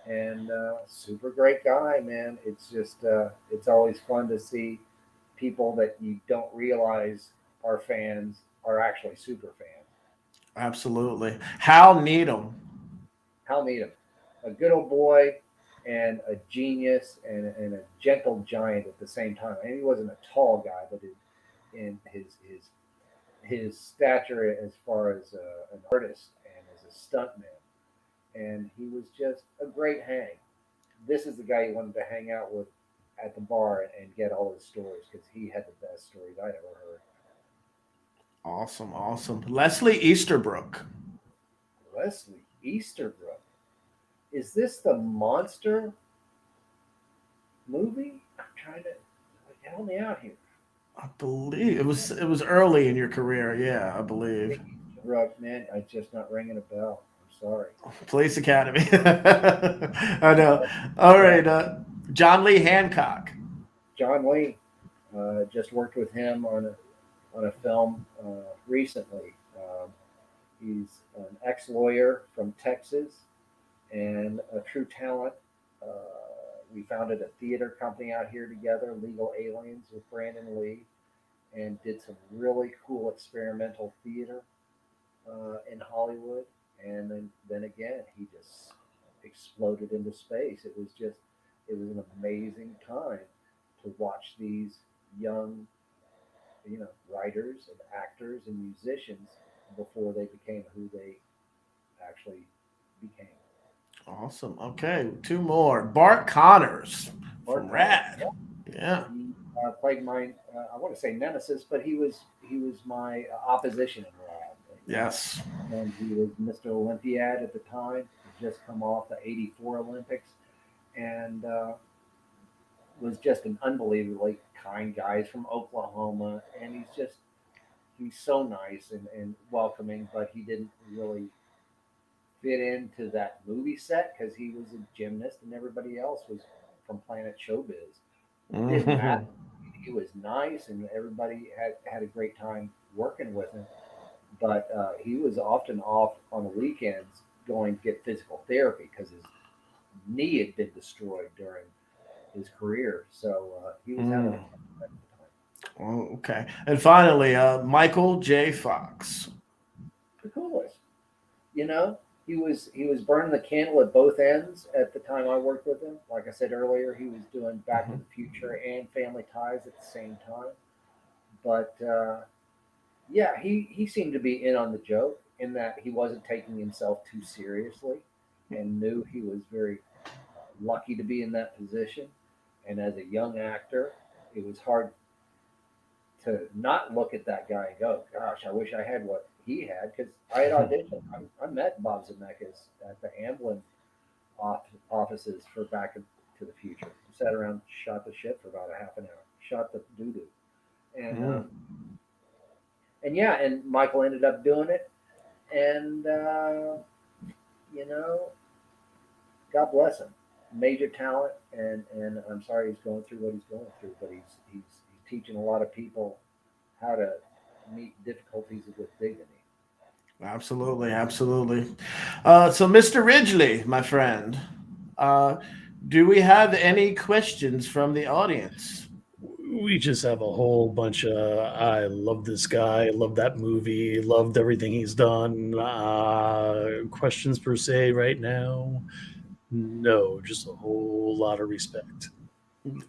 Speaker 3: And super great guy, man. It's just it's always fun to see people that you don't realize are fans are actually super fans.
Speaker 1: Absolutely. Hal Needham.
Speaker 3: Hal Needham, a good old boy and a genius and a gentle giant at the same time. I mean, he wasn't a tall guy, but in his stature as far as an artist and as a stuntman, and he was just a great hang. This is the guy you wanted to hang out with at the bar and get all his stories because he had the best stories I'd ever heard.
Speaker 1: Awesome, awesome. Leslie Easterbrook.
Speaker 3: Leslie Easterbrook. Is this the monster movie? I'm trying to help me out here.
Speaker 1: I believe it was early in your career. Yeah, I believe.
Speaker 3: Easterbrook, man, it's just not ringing a bell. I'm sorry.
Speaker 1: Police Academy. I know. All right. John Lee Hancock.
Speaker 3: John Lee. Just worked with him on a film recently. He's an ex-lawyer from Texas and a true talent. We founded a theater company out here together, Legal Aliens, with Brandon Lee, and did some really cool experimental theater in Hollywood. And then again, he just exploded into space. It was an amazing time to watch these young, writers and actors and musicians before they became who they actually became.
Speaker 1: Awesome. Okay, two more. Bart Connors from
Speaker 3: Mark
Speaker 1: RAD. Yeah.
Speaker 3: He played my, I want to say nemesis, but he was my opposition in RAD.
Speaker 1: Yes.
Speaker 3: And he was Mr. Olympiad at the time. He'd just come off the '84 Olympics, and was just an unbelievably kind guy. He's from Oklahoma, and he's so nice and welcoming, but he didn't really fit into that movie set because he was a gymnast and everybody else was from Planet Showbiz. It didn't matter. He was nice and everybody had a great time working with him, but he was often off on the weekends going to get physical therapy because his knee had been destroyed during his career. So he was having a hard time at the time.
Speaker 1: Oh, okay. And finally, Michael J. Fox.
Speaker 3: The coolest. He was burning the candle at both ends at the time I worked with him. Like I said earlier, he was doing Back to the Future and Family Ties at the same time. But yeah, he seemed to be in on the joke in that he wasn't taking himself too seriously and knew he was very lucky to be in that position. And as a young actor, it was hard to not look at that guy and go, "Gosh, I wish I had what he had," because I had auditioned. I met Bob Zemeckis at the Amblin offices for Back to the Future. We sat around, shot the shit for about a half an hour, shot the doo doo, and yeah, and Michael ended up doing it, and God bless him, major talent, and I'm sorry he's going through what he's going through, but he's teaching a lot of people how to meet difficulties with dignity.
Speaker 1: Absolutely, absolutely. So, Mr. Ridgely, my friend, do we have any questions from the audience?
Speaker 2: We just have a whole bunch of I love this guy, love that movie, loved everything he's done. Questions per se right now? No, just a whole lot of respect.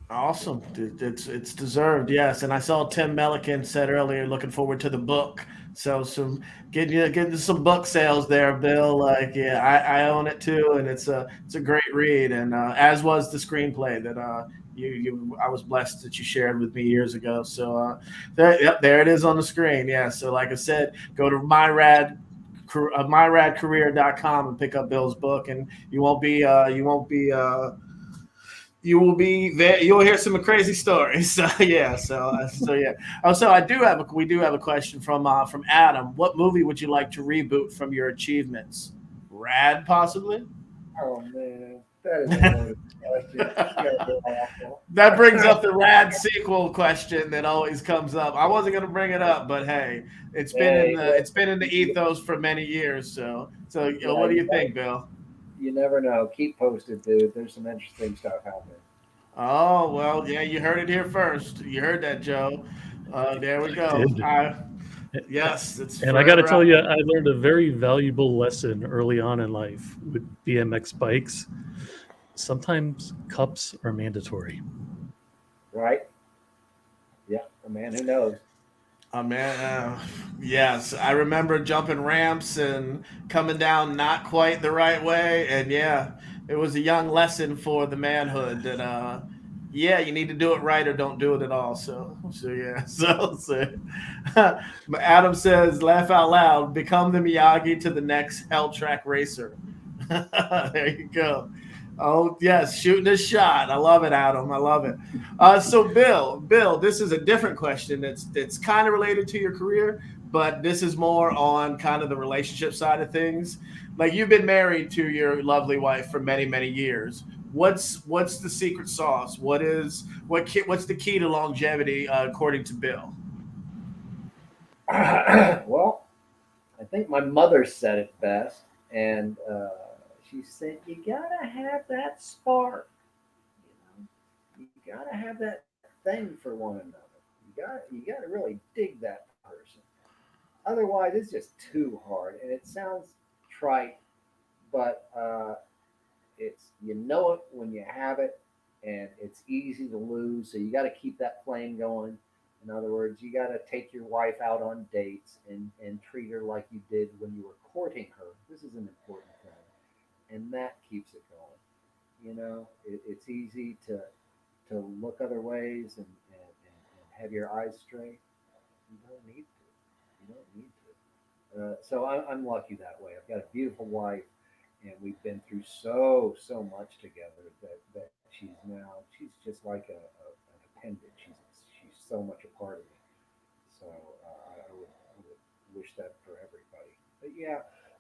Speaker 1: Awesome. It's deserved, yes. And I saw Tim Melican said earlier, looking forward to the book. So some getting some book sales there, Bill. Like, yeah, I own it too, and it's a great read. And as was the screenplay that I was blessed that you shared with me years ago. So there it is on the screen. Yeah. So like I said, go to myradcareer.com and pick up Bill's book, and you will be there. You'll hear some crazy stories. So yeah. So yeah. Also, we do have a question from Adam. What movie would you like to reboot from your achievements? RAD, possibly?
Speaker 3: Oh man, that is a loaded question. You guys are awful.
Speaker 1: That brings up the RAD sequel question that always comes up. I wasn't going to bring it up, but hey,
Speaker 3: Hey,
Speaker 1: it's been in the ethos for many years. So
Speaker 3: yeah,
Speaker 1: what do you think, Bill?
Speaker 3: you never know. Keep posted, dude. There's some interesting stuff happening.
Speaker 1: Oh well, yeah, you heard it here first. You heard that, Joe. There we
Speaker 2: I
Speaker 1: go.
Speaker 2: did.
Speaker 1: Yes, it's
Speaker 2: And I got to
Speaker 1: forever
Speaker 2: tell
Speaker 1: out.
Speaker 2: you, I learned a very valuable lesson early on in life with BMX bikes. Sometimes cups are mandatory.
Speaker 3: Right? Yeah, the man who knows.
Speaker 1: Oh man, yes, I remember jumping ramps and coming down not quite the right way, and yeah, it was a young lesson for the manhood that yeah, you need to do it right or don't do it at all. So yeah, so Adam says, laugh out loud, become the Miyagi to the next Hell Track racer. There you go. Oh yes, shooting a shot. I love it, Adam. I love it. So Bill, this is a different question. That's kind of related to your career, but this is more on kind of the relationship side of things. Like you've been married to your lovely wife for many many years. What's the secret sauce? What's the key to longevity according to Bill?
Speaker 3: Well, I think my mother said it best, and she said, "You gotta have that spark. You gotta have that thing for one another. You gotta really dig that person. Otherwise, it's just too hard, and it sounds trite, but it's you know it when you have it, and it's easy to lose. So you got to keep that flame going. In other words, you got to take your wife out on dates and treat her like you did when you were courting her. This is an important thing, and that keeps it going. It's easy to look other ways and have your eyes straight. You don't need to. You don't need to. So I'm lucky that way. I've got a beautiful wife, and we've been through so much together that she's just like an appendage. She's so much a part of me. So I would wish that for everybody. But yeah,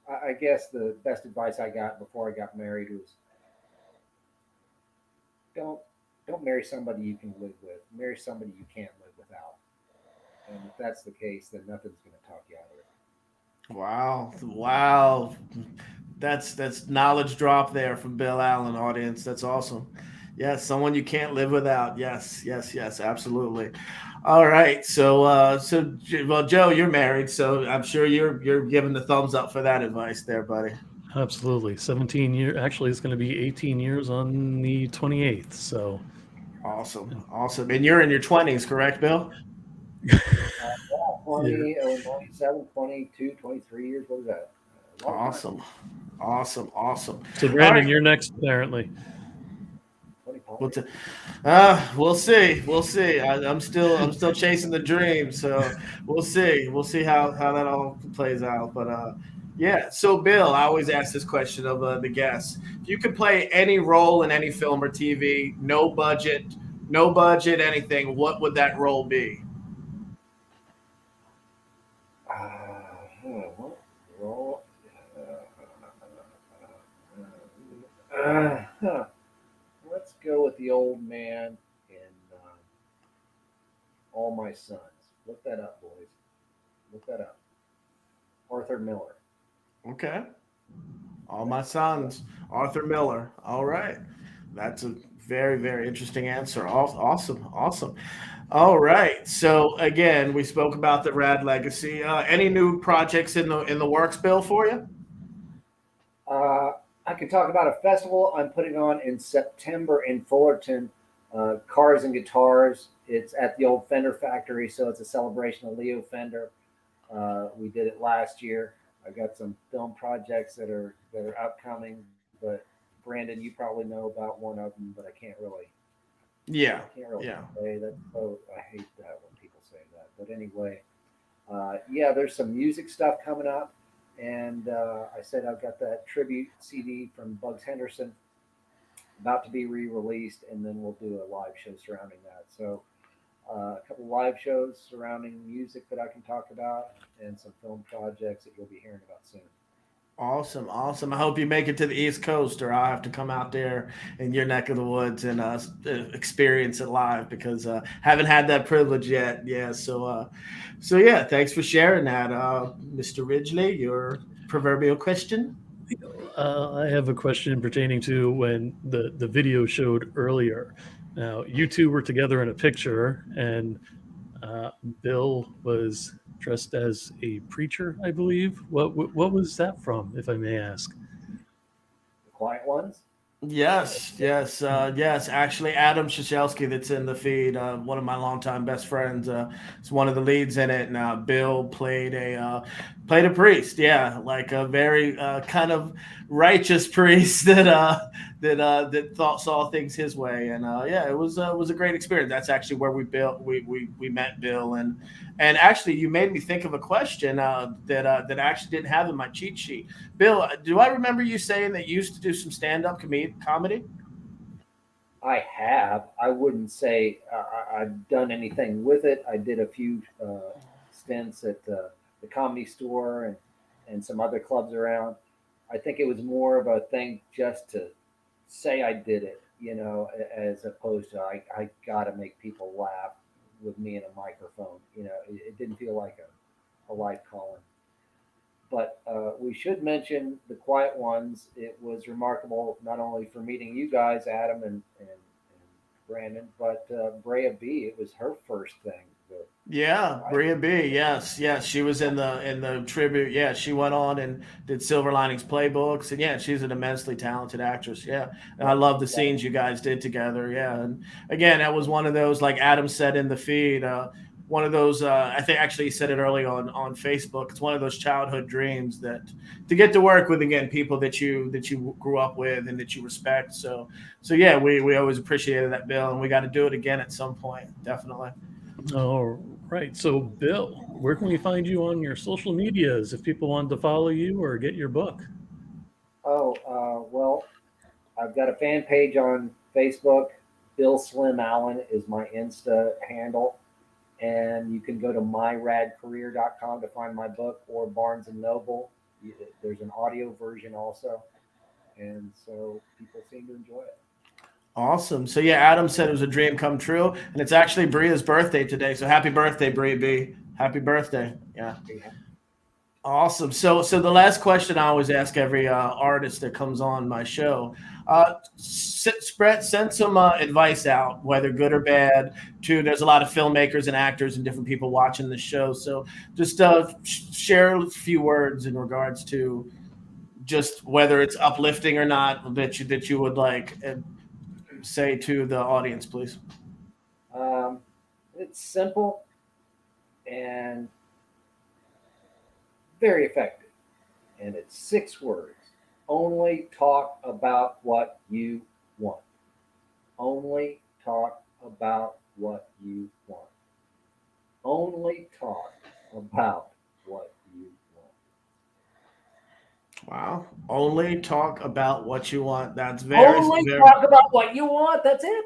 Speaker 3: I guess the best advice I got before I got married was don't don't marry somebody you can live with. Marry somebody you can't live without. And if that's the case, then nothing's going to talk you out of it.
Speaker 1: Wow, wow, that's knowledge drop there from Bill Allen, audience. That's awesome. Yes, someone you can't live without. Yes, yes, yes, absolutely. All right, well, Joe, you're married, so I'm sure you're giving the thumbs up for that advice there, buddy.
Speaker 2: Absolutely. 17 years. Actually, it's going to be 18 years on the 28th. So,
Speaker 1: Awesome, awesome. And you're in your 20s, correct, Bill?
Speaker 3: Yeah,
Speaker 2: yeah.
Speaker 3: 20, 97, 22, 23 years. What is that? A long time.
Speaker 1: Awesome, awesome, awesome.
Speaker 2: So,
Speaker 1: All
Speaker 2: Brandon,
Speaker 1: right,
Speaker 2: you're next, apparently.
Speaker 3: 25.
Speaker 1: we'll see. We'll see. I'm still chasing the dream, so we'll see. We'll see how that all plays out. But yeah. So Bill, I always ask this question of the guests: if you could play any role in any film or TV, no budget, anything, what would that role be?
Speaker 3: What role? Huh. Let's go with the old man in All My Sons. Look that up, boys. Look that up. Arthur Miller.
Speaker 1: Okay. All my
Speaker 3: That's what.
Speaker 1: sons, Arthur Miller. All right. That's a very, very interesting answer. Awesome. Awesome. All right. So again, we spoke about the Rad legacy. Any new projects in the works, Bill, for you?
Speaker 3: Uh, I can talk about a festival I'm putting on in September in Fullerton, Cars and Guitars. It's at the old Fender factory, so it's a celebration of Leo Fender. We did it last year. I got some film projects that are upcoming, but Brandon, you probably know about one of them, but
Speaker 1: Yeah.
Speaker 3: I can't really
Speaker 1: Yeah.
Speaker 3: say that. So I hate that when people say that. But anyway, yeah, there's some music stuff coming up, and I said I've got that tribute CD from Bugs Henderson about to be re-released, and then we'll do a live show surrounding that. So a couple live shows surrounding music that I can talk about, and some film projects that you'll be hearing about soon.
Speaker 1: Awesome, awesome. I hope you make it to the East Coast, or I'll have to come out there in your neck of the woods and experience it live because haven't had that privilege yet. Yeah, so yeah, thanks for sharing that, Mr. Ridgely. Your proverbial question.
Speaker 2: I have a question pertaining to when the video showed earlier. Now, you two were together in a picture, and uh, Bill was dressed as a preacher, I believe. What was that from, if I may ask?
Speaker 3: The quiet ones.
Speaker 1: Yes, yes, yes. Actually, Adam Shashelski, that's in the feed, one of my longtime best friends, is one of the leads in it. And Bill played a priest. Yeah, like a very kind of righteous priest that thought saw things his way. And yeah, it was a great experience. That's actually where we met Bill. And actually, you made me think of a question that I actually didn't have in my cheat sheet. Bill, do I remember you saying that you used to do some stand-up comedy?
Speaker 3: I have. I wouldn't say I've done anything with it. I did a few stints at the Comedy Store and some other clubs around. I think it was more of a thing just to say I did it, as opposed to I got to make people laugh with me in a microphone. It didn't feel like a live calling. But we should mention the Quiet Ones. It was remarkable not only for meeting you guys, Adam and Brandon, but Brea B. It was her first thing.
Speaker 1: Yeah,
Speaker 3: I,
Speaker 1: Bria B. Yes, yes, she was in the tribute. Yeah, she went on and did Silver Linings Playbooks, and yeah, she's an immensely talented actress. Yeah, and I
Speaker 3: yep,
Speaker 1: love the
Speaker 3: that,
Speaker 1: scenes you guys did together. Yeah, and again, that was one of those, like Adam said in the feed. One of those. I think actually he said it early on Facebook. It's one of those childhood dreams that to get to work with again people that you grew up with and that you respect. So yeah, we always appreciated that, Bill, and we got to do it again at some point, definitely.
Speaker 2: All right. So, Bill, where can we find you on your social medias if people want to follow you or get your book?
Speaker 3: well, I've got a fan page on Facebook. Bill Slim Allen is my Insta handle. And you can go to myradcareer.com to find my book or Barnes and Noble. There's an audio version also. And so people seem to enjoy it.
Speaker 1: Awesome. So yeah, Adam said it was a dream come true, and it's actually Bria's birthday today. So happy birthday, Bria B. Happy birthday. Yeah. Awesome. So the last question I always ask every artist that comes on my show, send some advice out, whether good or bad. To there's a lot of filmmakers and actors and different people watching the show. So just share a few words in regards to just whether it's uplifting or not that you would like say to the audience, please.
Speaker 3: Um, it's simple and very effective. And it's 6 words. Only talk about what you want. Only talk about what you want. Only talk about what you want.
Speaker 1: Wow. Only talk about what you want. That's very,
Speaker 3: Only
Speaker 1: very.
Speaker 3: talk about what you want. That's it.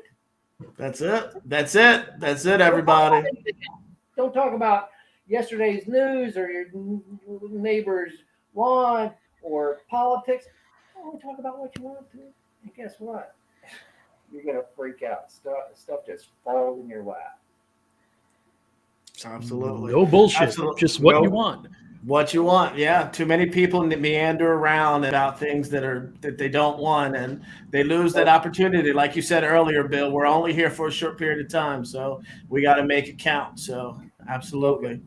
Speaker 1: That's it. That's it. That's it,
Speaker 3: Don't talk about
Speaker 1: everybody.
Speaker 3: anything else. Don't talk about yesterday's news or your neighbor's lawn or politics. Only talk about what you want to. And guess what? You're gonna freak out. Stuff just falls in your lap.
Speaker 1: Absolutely.
Speaker 2: No bullshit.
Speaker 1: Absolutely.
Speaker 2: Just what you
Speaker 1: No.
Speaker 2: want.
Speaker 1: What you want. Yeah. Too many people meander around about things that they don't want, and they lose that
Speaker 3: So,
Speaker 1: opportunity. Like you said earlier, Bill, we're only here for a short period of time, so we got to make it count. So
Speaker 3: so good.
Speaker 1: absolutely.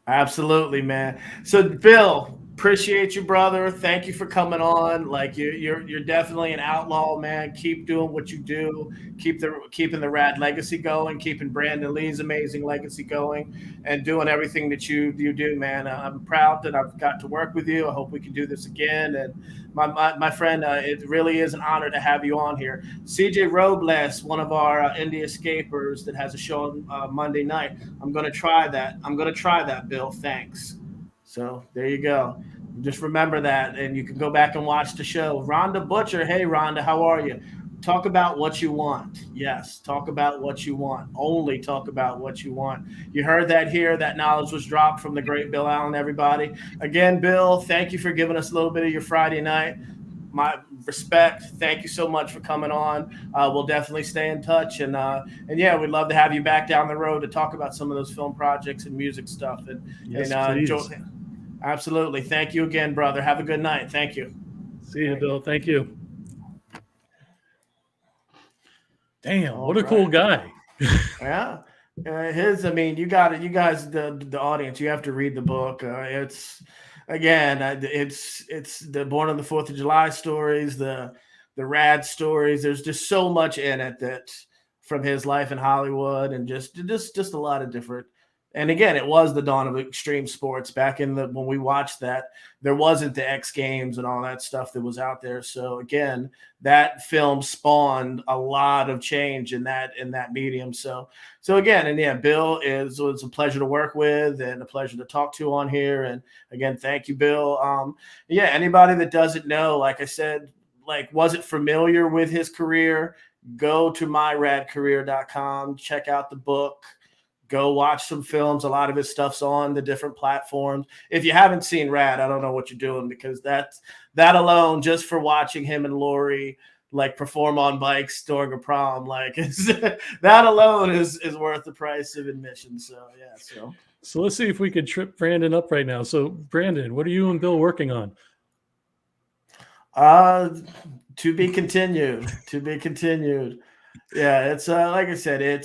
Speaker 1: Absolutely, man. So, Bill, appreciate you, brother. Thank you for coming on. Like you're definitely an outlaw, man. Keep doing what you do. Keeping the Rad legacy going. Keeping Brandon Lee's amazing legacy going, and doing everything that you do, man. I'm proud that I've got to work with you. I hope we can do this again. And my friend, it really is an honor to have you on here. CJ Robles, one of our indie escapers that has a show on Monday night. I'm going to try that. I'm going to try that, Bill. Thanks. So there you go. Just remember that, and you can go back and watch the show. Rhonda Butcher. Hey, Rhonda, how are you? talk about what you want. Yes, talk about what you want. Only talk about what you want. You heard that here. That knowledge was dropped from the great Bill Allen, everybody. Again, Bill, thank you for giving us a little bit of your Friday night. My respect. Thank you so much for coming on. We'll definitely stay in touch, and yeah, we'd love to have you back down the road to talk about some of those film projects and music stuff.
Speaker 2: Yes,
Speaker 1: And
Speaker 2: please.
Speaker 1: absolutely. Thank you again, brother. Have a good night. Thank you.
Speaker 2: See you, Bill. Thank you. Damn,
Speaker 1: All
Speaker 2: what a cool guy.
Speaker 1: Yeah. I mean, you got it. You guys, the audience, you have to read the book. It's the Born on the 4th of July stories, the RAD stories. There's just so much in it that from his life in Hollywood, and just a lot of different. And again, it was the dawn of extreme sports back in when we watched that. There wasn't the X Games and all that stuff that was out there. So again, that film spawned a lot of change in that medium. So again, and yeah, Bill was a pleasure to work with and a pleasure to talk to on here. And again, thank you, Bill. Yeah, anybody that doesn't know, like I said, like wasn't familiar with his career, go to myradcareer.com, check out the book. Go watch some films. A lot of his stuff's on the different platforms. If you haven't seen Rad, I don't know what you're doing, because that alone, just for watching him and Lori like perform on bikes during a prom, like that alone is worth the price of admission. So yeah.
Speaker 2: So let's see if we could trip Brandon up right now. So Brandon, what are you and Bill working on?
Speaker 1: To be continued. To be continued. Yeah, it's like I said,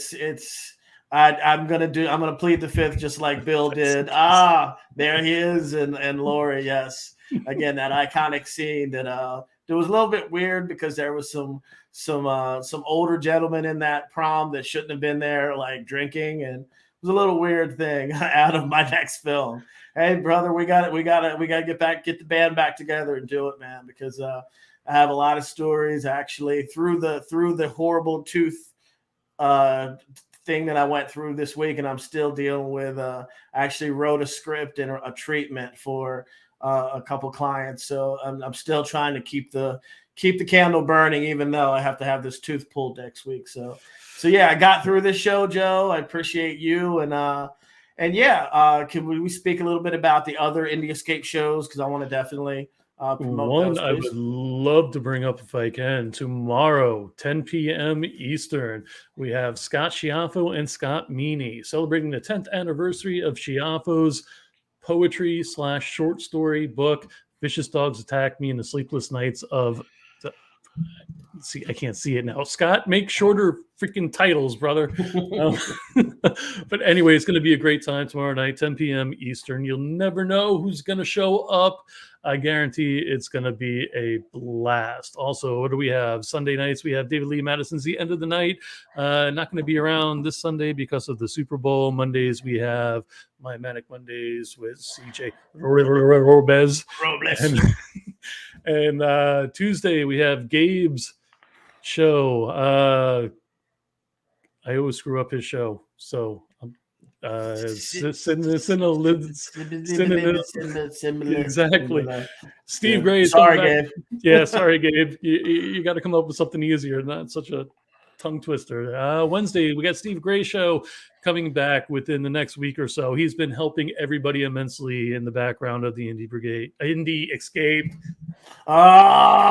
Speaker 1: I'm gonna plead the fifth, just like Bill did. There he is, and Lori. Yes, again, that iconic scene that it was a little bit weird because there was some older gentlemen in that prom that shouldn't have been there, like drinking, and it was a little weird thing out of my next film. Hey, brother, we got to get the band back together and do it, man, because I have a lot of stories actually through the horrible tooth thing that I went through this week, and I'm still dealing with. I actually wrote a script and a treatment for a couple clients, so I'm still trying to keep the candle burning, even though I have to have this tooth pulled next week. So yeah, I got through this show, Joe. I appreciate you, and yeah, can we speak a little bit about the other Indie Escape shows, because I want to definitely.
Speaker 2: One I would love to bring up if I can. Tomorrow, 10 p.m. Eastern, we have Scott Schiaffo and Scott Meany celebrating the 10th anniversary of Schiaffo's poetry / short story book, Vicious Dogs Attack Me in the Sleepless Nights of... See, I can't see it now. Scott, make shorter freaking titles, brother. But anyway, it's going to be a great time tomorrow night, 10 p.m. Eastern. You'll never know who's going to show up. I guarantee it's going to be a blast. Also, what do we have? Sunday nights, we have David Lee Madison's The End of the Night. Not going to be around this Sunday because of the Super Bowl. Mondays, we have My Manic Mondays with CJ Robez. And Tuesday, we have Gabe's show. I always screw up his show. So exactly. Steve Gray.
Speaker 1: Sorry, Gabe.
Speaker 2: Yeah, sorry, Gabe. You got to come up with something easier, not such a tongue twister. Wednesday, we got Steve Gray show coming back within the next week or so. He's been helping everybody immensely in the background of the Indie Escape.
Speaker 1: Got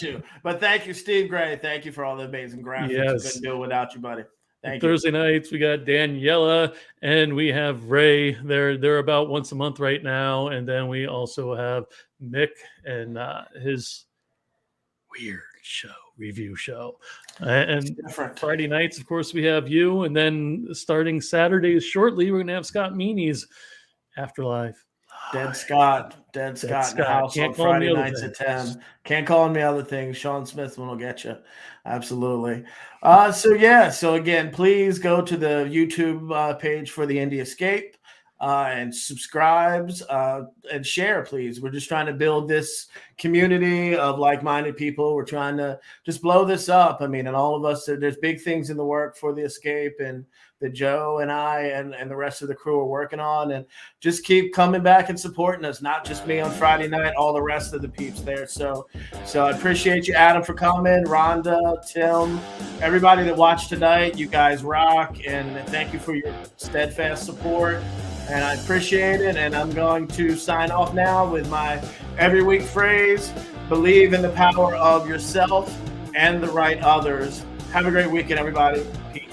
Speaker 1: you. But thank you, Steve Gray. Thank you for all the amazing graphics.
Speaker 2: Yes.
Speaker 1: Couldn't do it without you, buddy. Thank you.
Speaker 2: Thursday nights, we got Daniela and we have Ray. They're about once a month right now. And then we also have Mick and his weird review show. And Friday nights, of course, we have you. And then starting Saturdays shortly, we're going to have Scott Meany's Afterlife.
Speaker 1: Dead Scott in the house on Friday nights at 10. Can't call me other things. Sean Smith will get you. Absolutely. So again, please go to the YouTube page for the Indie Escape. and subscribes and share, please. We're just trying to build this community of like-minded people. We're trying to just blow this up. I mean, and all of us, there's big things in the work for the Escape, and that Joe and I and the rest of the crew are working on, and just keep coming back and supporting us, not just me on Friday night, all the rest of the peeps there. So I appreciate you, Adam, for coming, Rhonda, Tim, everybody that watched tonight. You guys rock, and thank you for your steadfast support, and I appreciate it. And I'm going to sign off now with my every week phrase: believe in the power of yourself and the right others. Have a great weekend, everybody. Peace.